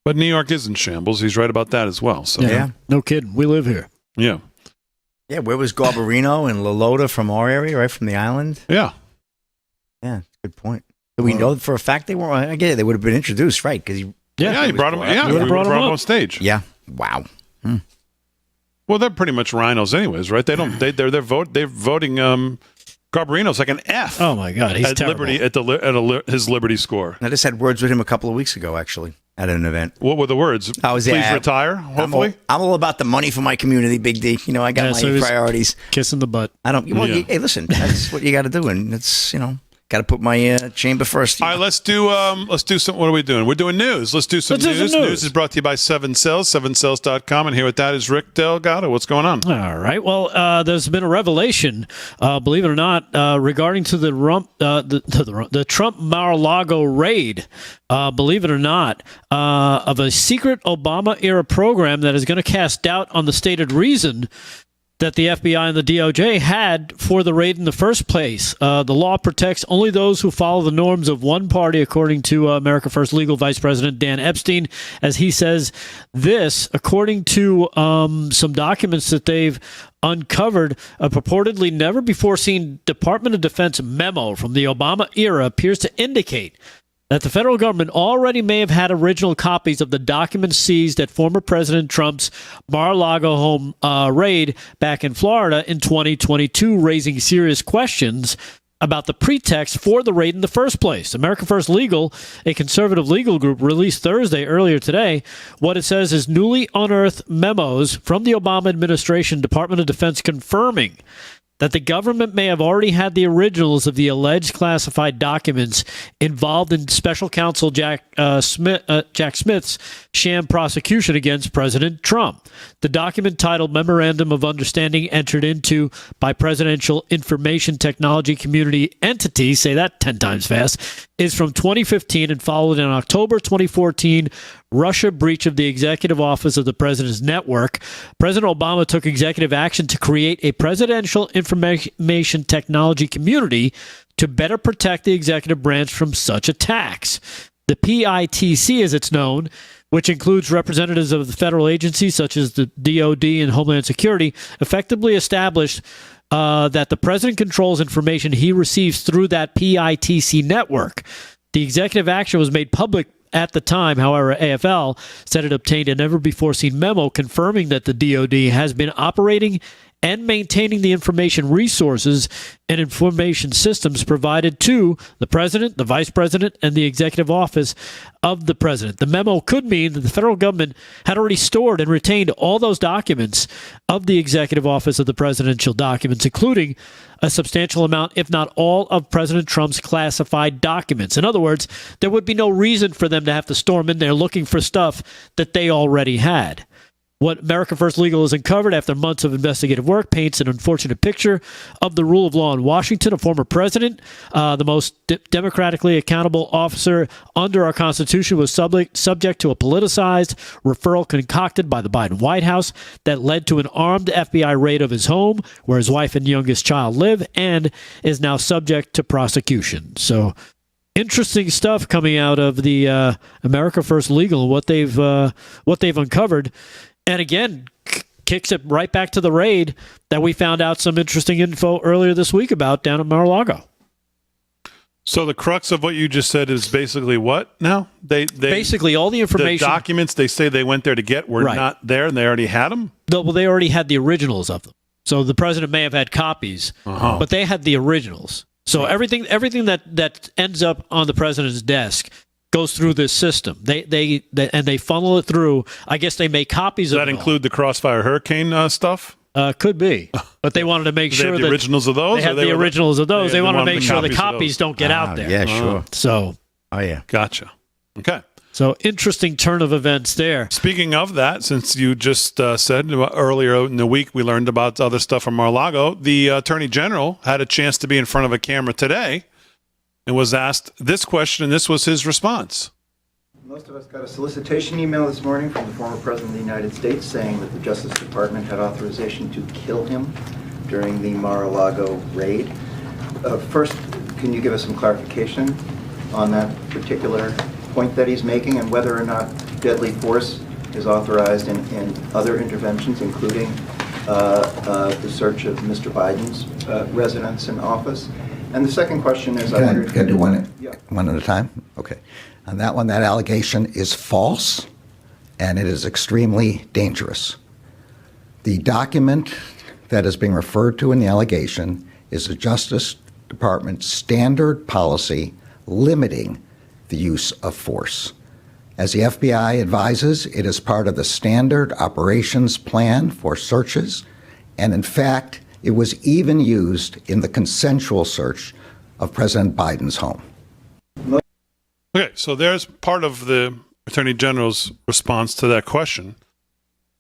But New York is in shambles. He's right about that as well. So Yeah. No kidding. We live here. Yeah. Yeah, where was Garbarino and Lolota from our area, right from the island? Yeah. Yeah, good point. Do we know for a fact they weren't? I get it. They would have been introduced, right? Because he brought him. Yeah, we brought him up on stage. Yeah. Wow. Well, they're pretty much rhinos, anyways, right? They're voting. Garbarino's like an F. Oh my God, he's at terrible. Liberty his Liberty score. I just had words with him a couple of weeks ago, actually, at an event. What were the words? Please retire. Hopefully, I'm all about the money for my community, Big D. You know, I got my priorities. Kissing the butt. I don't. Well, hey, listen, that's what you got to do, and it's got to put my chamber first. All right, let's do some. What are we doing? We're doing news. Let's do some news. News is brought to you by 7Cells, 7Cells.com, and here with that is Rick Delgado. What's going on? All right. Well, there's been a revelation, believe it or not, regarding to the Trump Mar-a-Lago raid. Believe it or not, of a secret Obama-era program that is going to cast doubt on the stated reason that the FBI and the DOJ had for the raid in the first place. The law protects only those who follow the norms of one party, according to America First legal vice president Dan Epstein, as he says this, according to some documents that they've uncovered, a purportedly never-before-seen Department of Defense memo from the Obama era appears to indicate that the federal government already may have had original copies of the documents seized at former President Trump's Mar-a-Lago home raid back in Florida in 2022, raising serious questions about the pretext for the raid in the first place. America First Legal, a conservative legal group, released Thursday, earlier today, what it says is newly unearthed memos from the Obama administration Department of Defense confirming that the government may have already had the originals of the alleged classified documents involved in special counsel Jack Smith's sham prosecution against President Trump. The document, titled Memorandum of Understanding entered into by Presidential Information Technology Community Entity, say that 10 times fast, is from 2015 and followed an October 2014 Russia breach of the executive office of the president's network. President Obama took executive action to create a presidential information technology community to better protect the executive branch from such attacks. The PITC, as it's known, which includes representatives of the federal agencies such as the DOD and Homeland Security, effectively established that the president controls information he receives through that PITC network. The executive action was made public at the time. However, AFL said it obtained a never-before-seen memo confirming that the DOD has been operating and maintaining the information resources and information systems provided to the president, the vice president, and the executive office of the president. The memo could mean that the federal government had already stored and retained all those documents of the executive office of the presidential documents, including a substantial amount, if not all, of President Trump's classified documents. In other words, there would be no reason for them to have to storm in there looking for stuff that they already had. What America First Legal has uncovered after months of investigative work paints an unfortunate picture of the rule of law in Washington. A former president, the most democratically accountable officer under our Constitution, was subject to a politicized referral concocted by the Biden White House that led to an armed FBI raid of his home, where his wife and youngest child live, and is now subject to prosecution. So, interesting stuff coming out of the America First Legal, what they've uncovered. And again, kicks it right back to the raid that we found out some interesting info earlier this week about down at Mar-a-Lago. So the crux of what you just said is basically what now? They basically all the information. The documents they say they went there to get were not there, and they already had them? Well, they already had the originals of them. So the president may have had copies, but they had the originals. So everything that ends up on the president's desk goes through this system. They funnel it through. I guess they make copies Does of it. That include the Crossfire Hurricane stuff? Could be. But they wanted to make sure they have that the originals of those? They had the originals of those. They wanted to make sure the copies don't get out there. Yeah, sure. So, Gotcha. Okay. So interesting turn of events there. Speaking of that, since you just said earlier in the week we learned about other stuff from Mar-a-Lago, the Attorney General had a chance to be in front of a camera today and was asked this question, and this was his response. Most of us got a solicitation email this morning from the former President of the United States saying that the Justice Department had authorization to kill him during the Mar-a-Lago raid. First, can you give us some clarification on that particular point that he's making and whether or not deadly force is authorized in other interventions, including the search of Mr. Biden's residence and office? And the second question is, Can I do one at a time? Okay. On that one, that allegation is false, and it is extremely dangerous. The document that is being referred to in the allegation is the Justice Department's standard policy limiting the use of force. As the FBI advises, it is part of the standard operations plan for searches, and in fact, it was even used in the consensual search of President Biden's home. Okay, so there's part of the Attorney General's response to that question.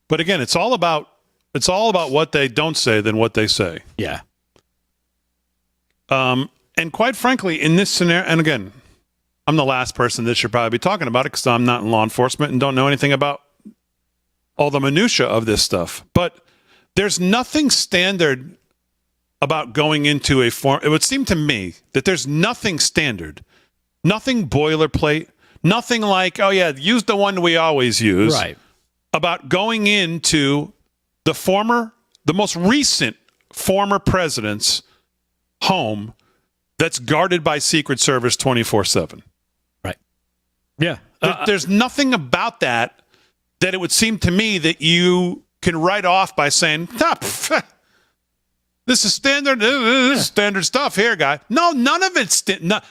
But again, it's all about what they don't say than what they say. Yeah. And quite frankly, in this scenario, and again, I'm the last person that should probably be talking about it because I'm not in law enforcement and don't know anything about all the minutia of this stuff. But there's nothing standard about going into a form. It would seem to me that there's nothing standard, nothing boilerplate, nothing like, oh yeah, use the one we always use. Right. About going into the most recent former president's home that's guarded by Secret Service 24/7. Right. Yeah. There's nothing about that it would seem to me that you can write off by saying, this is standard stuff here, guy. No, none of it's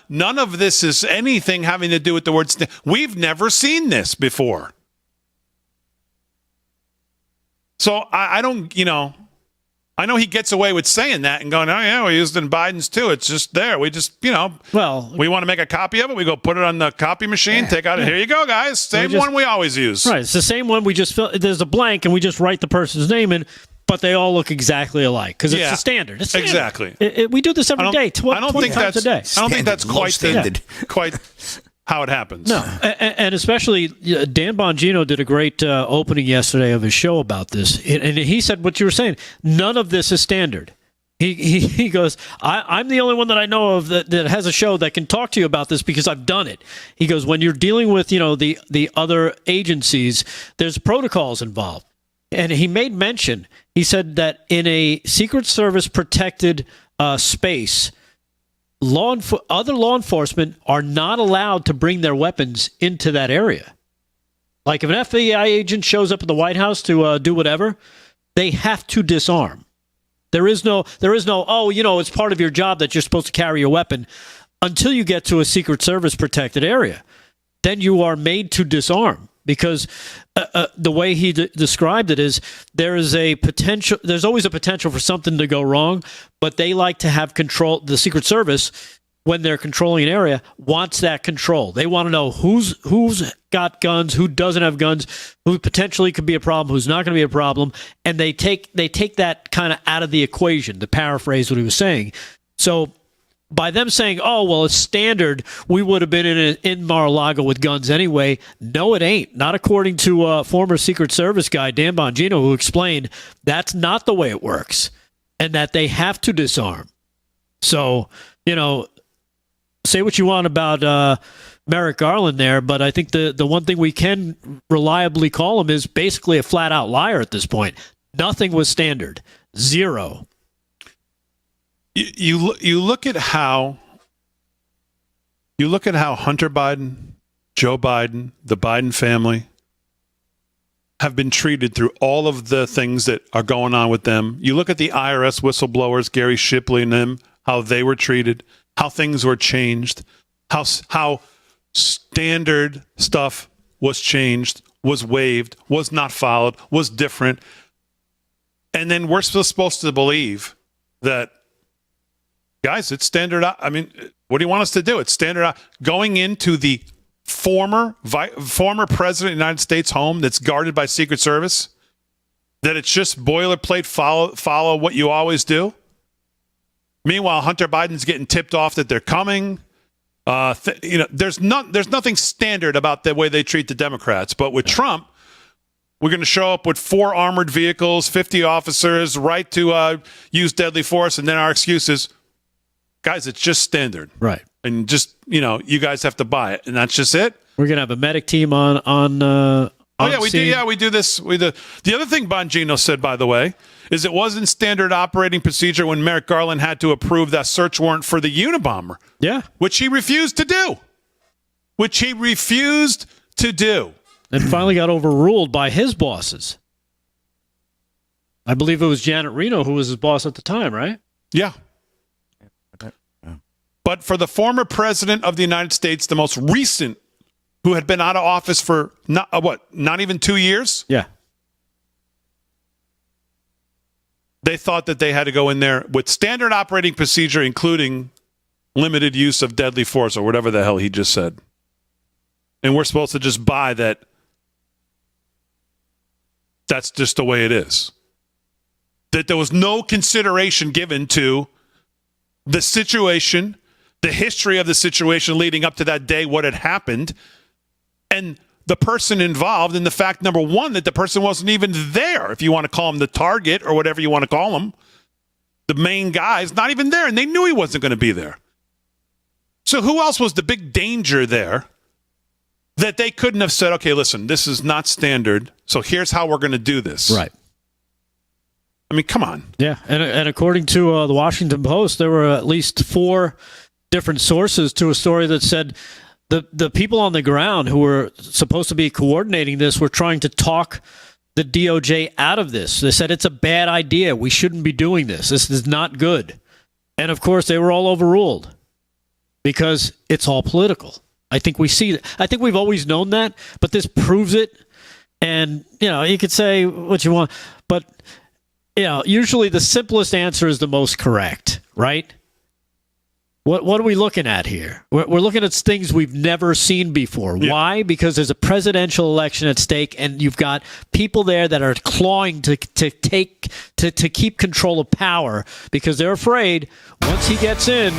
none of this is anything having to do with the word we've never seen this before. So I don't, I know he gets away with saying that and going, oh yeah, we used it in Biden's too. It's just there. We just, we want to make a copy of it. We go put it on the copy machine, take out it. Here you go, guys. Same one we always use. Right. It's the same one we just fill. There's a blank and we just write the person's name in, but they all look exactly alike because it's the standard. It's standard. Exactly. We do this every day. 20 times a day. I don't think that's quite how it happens. No, and especially Dan Bongino did a great opening yesterday of his show about this, and he said what you were saying. None of this is standard. He goes, I'm the only one that I know of that has a show that can talk to you about this because I've done it. He goes, when you're dealing with the other agencies, there's protocols involved, and he made mention. He said that in a Secret Service protected space, other law enforcement are not allowed to bring their weapons into that area. Like if an FBI agent shows up at the White House to do whatever, they have to disarm. There is no, it's part of your job that you're supposed to carry a weapon until you get to a Secret Service protected area. Then you are made to disarm, because the way he described it is there's always a potential for something to go wrong, but they like to have control. The Secret Service, when they're controlling an area, wants that control. They want to know who's got guns, who doesn't have guns, who potentially could be a problem, who's not going to be a problem, and they take that kind of out of the equation, to paraphrase what he was saying. So by them saying, oh, well, it's standard, we would have been in Mar-a-Lago with guns anyway. No, it ain't. Not according to former Secret Service guy Dan Bongino, who explained that's not the way it works and that they have to disarm. So, say what you want about Merrick Garland there, but I think the one thing we can reliably call him is basically a flat-out liar at this point. Nothing was standard. Zero. You look at how Hunter Biden, Joe Biden, the Biden family have been treated through all of the things that are going on with them. You look at the IRS whistleblowers, Gary Shipley and them, how they were treated, how things were changed, how standard stuff was changed, was waived, was not followed, was different. And then we're supposed to believe that, guys, it's standard. I mean, what do you want us to do? It's standard. Going into the former president of the United States home that's guarded by Secret Service, that it's just boilerplate, follow what you always do. Meanwhile, Hunter Biden's getting tipped off that they're coming. There's nothing standard about the way they treat the Democrats. But with Trump, we're going to show up with 4 armored vehicles, 50 officers, right to use deadly force, and then our excuse is, guys, it's just standard. Right. And just, you guys have to buy it. And that's just it. We're going to have a medic team on we do. Yeah, we do this. The other thing Bongino said, by the way, is it wasn't standard operating procedure when Merrick Garland had to approve that search warrant for the Unabomber. Yeah. Which he refused to do. And finally got overruled by his bosses. I believe it was Janet Reno who was his boss at the time, right? Yeah. But for the former president of the United States, the most recent, who had been out of office for not even 2 years? Yeah. They thought that they had to go in there with standard operating procedure, including limited use of deadly force or whatever the hell he just said. And we're supposed to just buy that that's just the way it is. That there was no consideration given to the situation, the history of the situation leading up to that day, what had happened, and the person involved, and the fact, number one, that the person wasn't even there, if you want to call him the target or whatever you want to call him. The main guy is not even there, and they knew he wasn't going to be there. So who else was the big danger there that they couldn't have said, okay, listen, this is not standard, so here's how we're going to do this. Right. I mean, come on. Yeah, and according to the Washington Post, there were at least 4 different sources to a story that said the people on the ground who were supposed to be coordinating this were trying to talk the DOJ out of this. They said it's a bad idea. We shouldn't be doing this. This is not good. And, of course, they were all overruled because it's all political. I think we see that. I think we've always known that, but this proves it. And, you could say what you want, but, usually the simplest answer is the most correct, right? What are we looking at here? We're looking at things we've never seen before. Yeah. Why? Because there's a presidential election at stake, and you've got people there that are clawing to keep control of power because they're afraid once he gets in,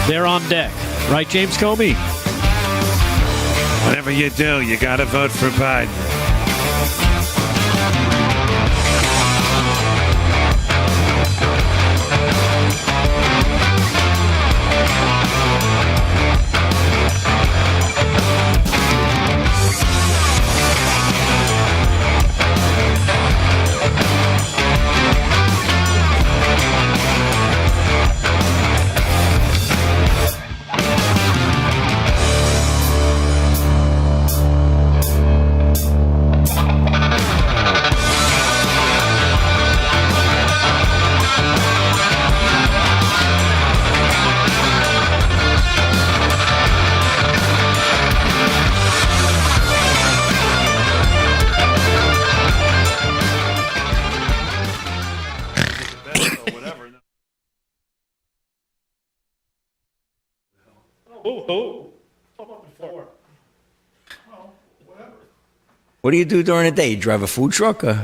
they're on deck. Right, James Comey? Whatever you do, you got to vote for Biden. What do you do during the day? You drive a food truck? Or?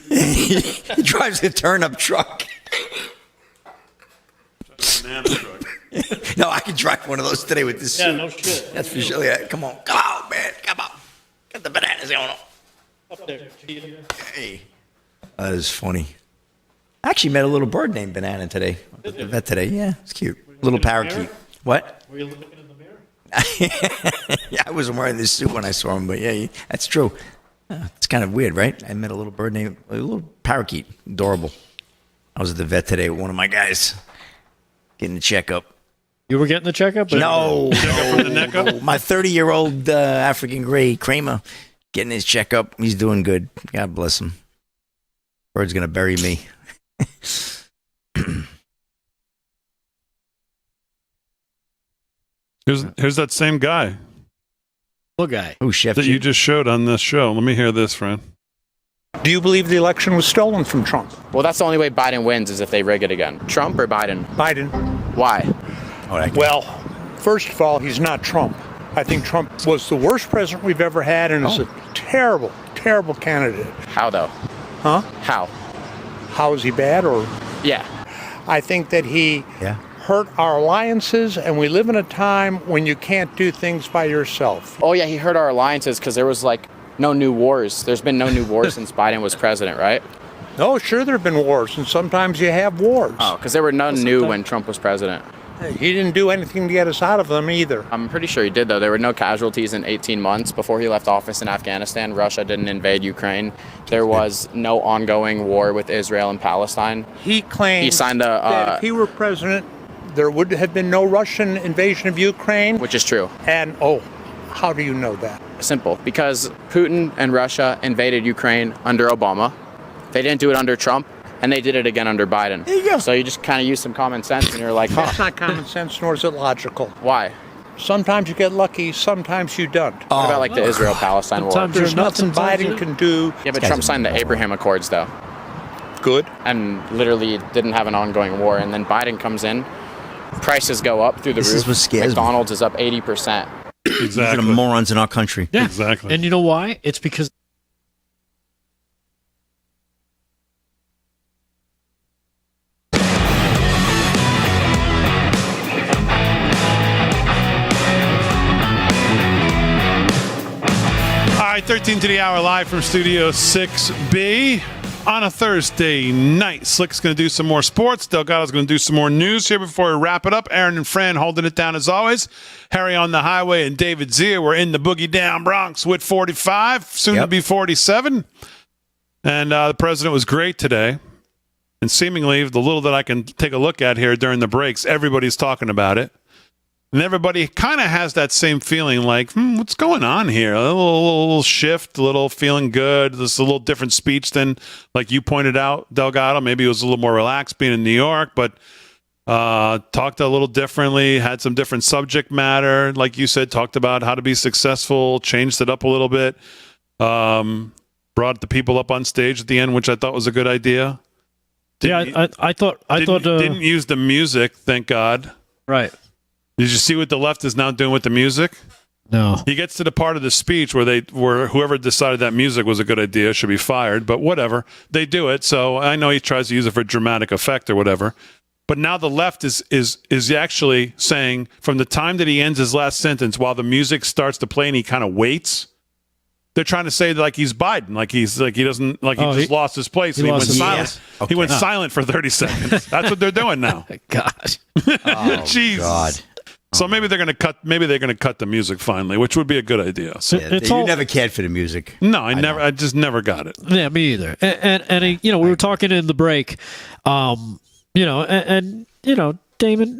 He drives a turnip truck. Banana truck. No, I can drive one of those today with this suit. no shit. That's for sure. Yeah, come on, man, come on. Get the bananas going on. Up there. Hey, that is funny. I actually met a little bird named Banana today. At the vet today. Yeah, it's cute. Little parakeet. What? Were you looking in the mirror? Yeah, I wasn't wearing this suit when I saw him, but yeah, that's true. It's kind of weird, right? I met a little bird named a little parakeet. Adorable. I was at the vet today with one of my guys getting a checkup. You were getting the checkup? No. From the neck up? My 30-year-old African gray Kramer getting his checkup. He's doing good. God bless him. Bird's going to bury me. Here's that same guy. What guy? Oh, Chef that Jim. you just showed on this show. Let me hear this, friend. Do you believe the election was stolen from Trump? Well, that's the only way Biden wins is if they rig it again. Trump or Biden? Biden. Why? Well, first of all, he's not Trump. I think Trump was the worst president we've ever had and is a terrible, terrible candidate. How, though? Huh? How? How is he bad? Or Yeah. I think that he hurt our alliances, and we live in a time when you can't do things by yourself. Oh, yeah, he hurt our alliances because there was, no new wars. There's been no new wars since Biden was president, right? No, sure, there have been wars, and sometimes you have wars. Oh, because there were none new when Trump was president. He didn't do anything to get us out of them either. I'm pretty sure he did, though. There were no casualties in 18 months before he left office in Afghanistan. Russia didn't invade Ukraine. There was no ongoing war with Israel and Palestine. He claimed He signed that if he were president, there would have been no Russian invasion of Ukraine. Which is true. And, how do you know that? Simple. Because Putin and Russia invaded Ukraine under Obama. They didn't do it under Trump. And they did it again under Biden. There you go. So you just kind of use some common sense, and you're like, That's not common sense, nor is it logical. Why? Sometimes you get lucky, sometimes you don't. What about the Israel-Palestine war? There's nothing Biden can do. Yeah, but Trump signed the Abraham Accords, though. Good. And literally didn't have an ongoing war. And then Biden comes in, prices go up through the This roof. is what scares me. McDonald's is up 80%. These are the morons in our country. Yeah. Exactly. And you know why? It's because All right, 13 to the hour live from Studio 6B on a Thursday night. Slick's going to do some more sports. Delgado's going to do some more news here before we wrap it up. Aaron and Fran holding it down as always. Harry on the highway and David Zier were in the boogie down Bronx with 45, soon to be 47. And the president was great today. And seemingly, the little that I can take a look at here during the breaks, everybody's talking about it. And everybody kind of has that same feeling like, what's going on here? A little shift, a little feeling good. This is a little different speech than, like you pointed out, Delgado. Maybe it was a little more relaxed being in New York, but talked a little differently, had some different subject matter. Like you said, talked about how to be successful, changed it up a little bit, brought the people up on stage at the end, which I thought was a good idea. I thought didn't use the music, thank God. Right. Did you see what the left is now doing with the music? No. He gets to the part of the speech where whoever decided that music was a good idea should be fired, but whatever. They do it, so I know he tries to use it for dramatic effect or whatever. But now the left is actually saying from the time that he ends his last sentence while the music starts to play and he kind of waits, they're trying to say that like he's Biden, like he just lost his place. He went lost his silent. place. He went silent for 30 seconds. That's what they're doing now. God. Jeez. God. So maybe they're going to cut the music finally, which would be a good idea. So, You never cared for the music. No, I just never got it. Yeah, me either. And we were talking in the break, Damon,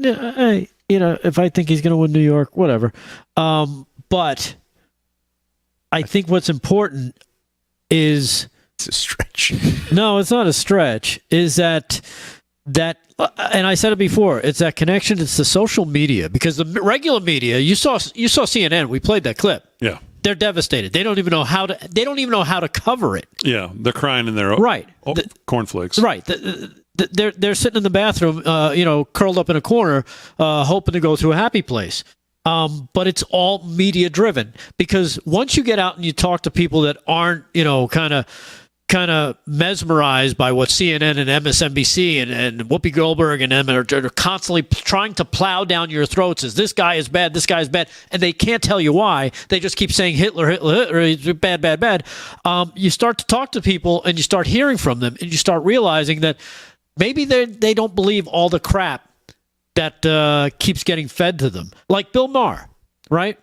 hey, if I think he's going to win New York, whatever. But I think what's important is it's a stretch. No, it's not a stretch. Is that and I said it before, it's that connection, it's the social media, because the regular media, you saw CNN, we played that clip. Yeah. They're devastated. They don't even know how to cover it. Yeah, they're crying in their cornflakes. Right. They're sitting in the bathroom, curled up in a corner, hoping to go to a happy place. But it's all media driven, because once you get out and you talk to people that aren't, kind of mesmerized by what CNN and MSNBC and Whoopi Goldberg and them are constantly trying to plow down your throats as this guy is bad, and they can't tell you why. They just keep saying Hitler, he's bad, bad, bad. You start to talk to people and you start hearing from them, and you start realizing that maybe they don't believe all the crap that keeps getting fed to them. Like Bill Maher, right?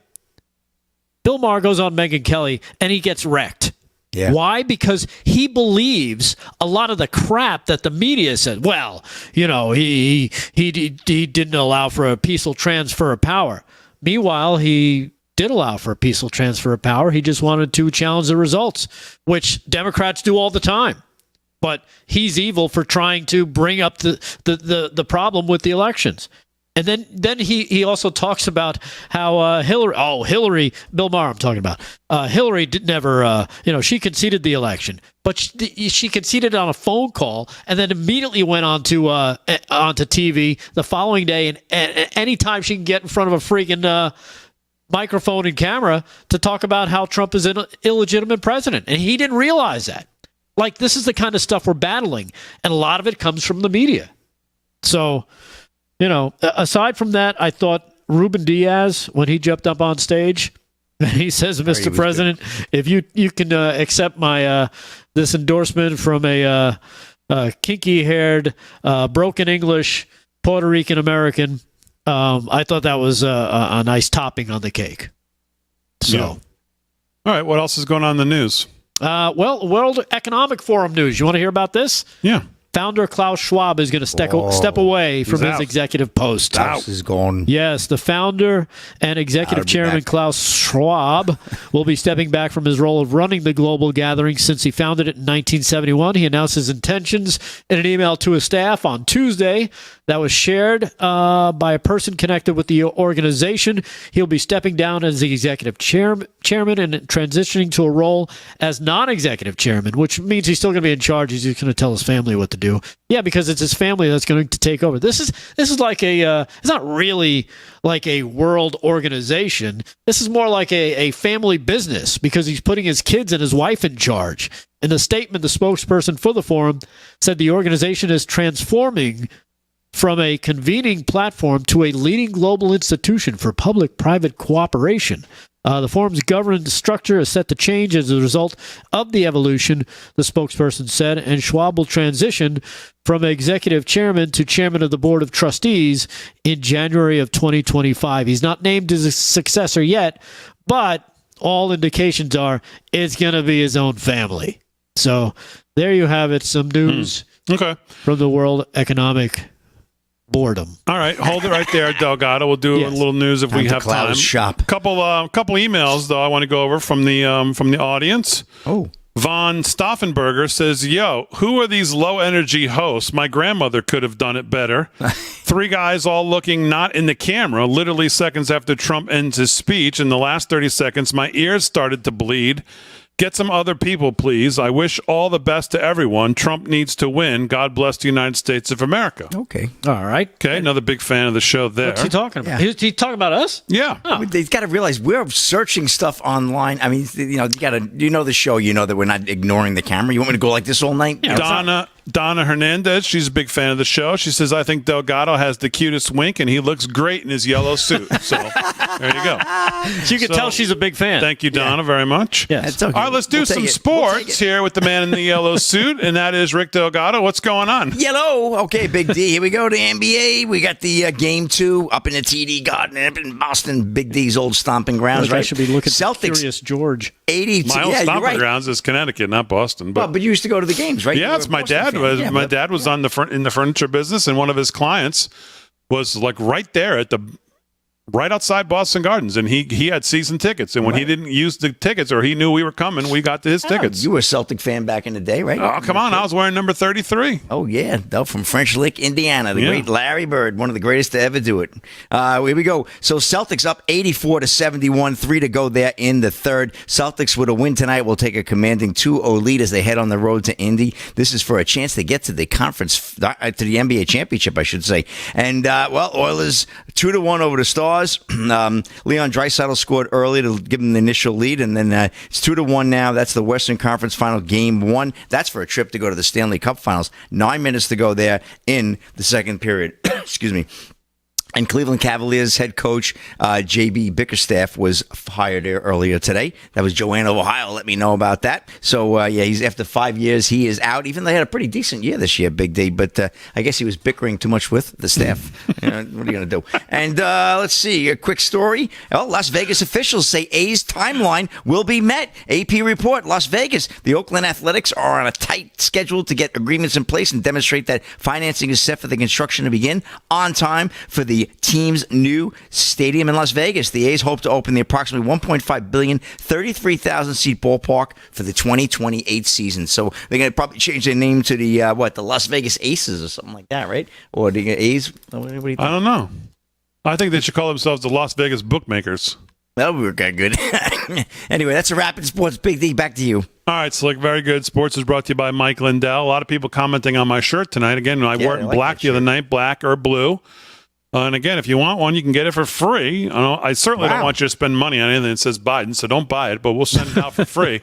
Bill Maher goes on Megyn Kelly and he gets wrecked. Yeah. Why? Because he believes a lot of the crap that the media says. Well, he didn't allow for a peaceful transfer of power. Meanwhile, he did allow for a peaceful transfer of power. He just wanted to challenge the results, which Democrats do all the time. But he's evil for trying to bring up the problem with the elections. And then he also talks about how Hillary, Bill Maher I'm talking about, Hillary never, she conceded the election, but she conceded on a phone call and then immediately went onto TV the following day, and anytime she can get in front of a freaking microphone and camera to talk about how Trump is an illegitimate president. And he didn't realize that. Like, this is the kind of stuff we're battling, and a lot of it comes from the media. So, aside from that, I thought Ruben Diaz, when he jumped up on stage, he says, Mr. President, if you can accept my this endorsement from a kinky-haired, broken English, Puerto Rican American, I thought that was a nice topping on the cake. So, All right, what else is going on in the news? World Economic Forum news. You want to hear about this? Yeah. Founder Klaus Schwab is going to step away from his executive post. Klaus is gone. Yes, the founder and executive chairman Klaus Schwab will be stepping back from his role of running the global gathering since he founded it in 1971. He announced his intentions in an email to his staff on Tuesday that was shared by a person connected with the organization. He'll be stepping down as the executive chairman and transitioning to a role as non-executive chairman, which means he's still going to be in charge. He's just going to tell his family what to do. Yeah, because it's his family that's going to take over. This is like it's not really like a world organization. This is more like a family business, because he's putting his kids and his wife in charge. In the statement, the spokesperson for the forum said the organization is transforming from a convening platform to a leading global institution for public-private cooperation. The forum's governance structure is set to change as a result of the evolution, the spokesperson said, and Schwab will transition from executive chairman to chairman of the board of trustees in January of 2025. He's not named as a successor yet, but all indications are it's going to be his own family. So there you have it, some news from the World Economic Boredom. All right, hold it right there, Delgado. We'll do a little news if we have time. Couple emails though I want to go over from the audience. Oh. Von Staffenberger says, "Yo, who are these low energy hosts? My grandmother could have done it better. 3 guys all looking not in the camera, literally seconds after Trump ends his speech. In the last 30 seconds, my ears started to bleed. Get some other people, please. I wish all the best to everyone. Trump needs to win. God bless the United States of America." Okay. All right. Okay, another big fan of the show there. What's he talking about? Yeah. He's talking about us? Yeah. Oh. They've got to realize we're searching stuff online. I mean, you know the show. You know that we're not ignoring the camera. You want me to go like this all night? Yeah, Donna Hernandez, she's a big fan of the show. She says, "I think Delgado has the cutest wink, and he looks great in his yellow suit." So there you go. So you can tell she's a big fan. Thank you, Donna, very much. Yes. All right, let's do some sports here with the man in the yellow suit, and that is Rick Delgado. What's going on? Yellow. Okay, Big D. Here we go to NBA. We got the Game 2 up in the TD Garden up in Boston. Big D's old stomping grounds, right? I should be looking Celtics. at Curious George. 82. My old yeah, stomping grounds is Connecticut, not Boston. But you used to go to the games, right? Yeah, it's my dad. My dad was on in the furniture business, and one of his clients was like right there at the right outside Boston Gardens, and he had season tickets. And when he didn't use the tickets, or he knew we were coming, we got his tickets. You were a Celtic fan back in the day, right? Oh, come on. I was wearing number 33. Oh, yeah. From French Lick, Indiana. The great Larry Bird, one of the greatest to ever do it. Here we go. So Celtics up 84-71, 3 to go there in the third. Celtics with a win tonight will take a commanding 2-0 lead as they head on the road to Indy. This is for a chance to get to the conference, to the NBA championship, I should say. And, Oilers 2-1 over the Stars. Leon Draisaitl scored early to give them the initial lead, and then it's 2-1 now. That's the Western Conference Final, Game 1. That's for a trip to go to the Stanley Cup Finals. 9 minutes to go there in the second period. Excuse me. And Cleveland Cavaliers head coach J.B. Bickerstaff was hired earlier today. That was Joanna Ohio let me know about that. So, he's after 5 years, he is out. Even though they had a pretty decent year this year, Big D. But I guess he was bickering too much with the staff. What are you going to do? And let's see, a quick story. Well, Las Vegas officials say A's timeline will be met. AP report, Las Vegas. The Oakland Athletics are on a tight schedule to get agreements in place and demonstrate that financing is set for the construction to begin on time for the team's new stadium in Las Vegas. The A's hope to open the approximately $1.5 billion, 33,000-seat ballpark for the 2028 season. So they're going to probably change their name to the the Las Vegas Aces or something like that, right? Or the A's? What do you think? I don't know. I think they should call themselves the Las Vegas Bookmakers. That would work out good. Anyway, that's a wrap in sports. Big D, back to you. All right, Slick, very good. Sports is brought to you by Mike Lindell. A lot of people commenting on my shirt tonight. Again, I wore it in black the other night, black or blue. And again, if you want one, you can get it for free. I certainly don't want you to spend money on anything that says Biden, so don't buy it, but we'll send it out for free.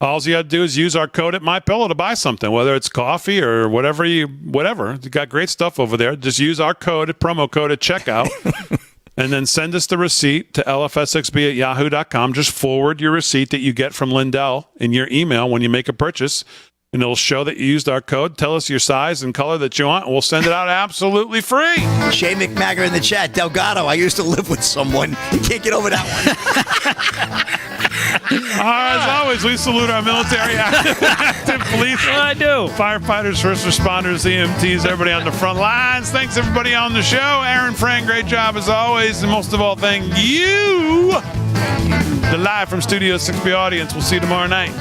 All you got to do is use our code at MyPillow to buy something, whether it's coffee or whatever. You got great stuff over there. Just use our promo code at checkout, and then send us the receipt to lfsxb@yahoo.com. Just forward your receipt that you get from Lindell in your email when you make a purchase. And it'll show that you used our code. Tell us your size and color that you want, and we'll send it out absolutely free. Shay McMager in the chat. Delgado, I used to live with someone. You can't get over that one. As always, we salute our military, active police. I do. Firefighters, first responders, EMTs, everybody on the front lines. Thanks, everybody on the show. Aaron Frank, great job as always. And most of all, thank you. The live from Studio 6B audience. We'll see you tomorrow night.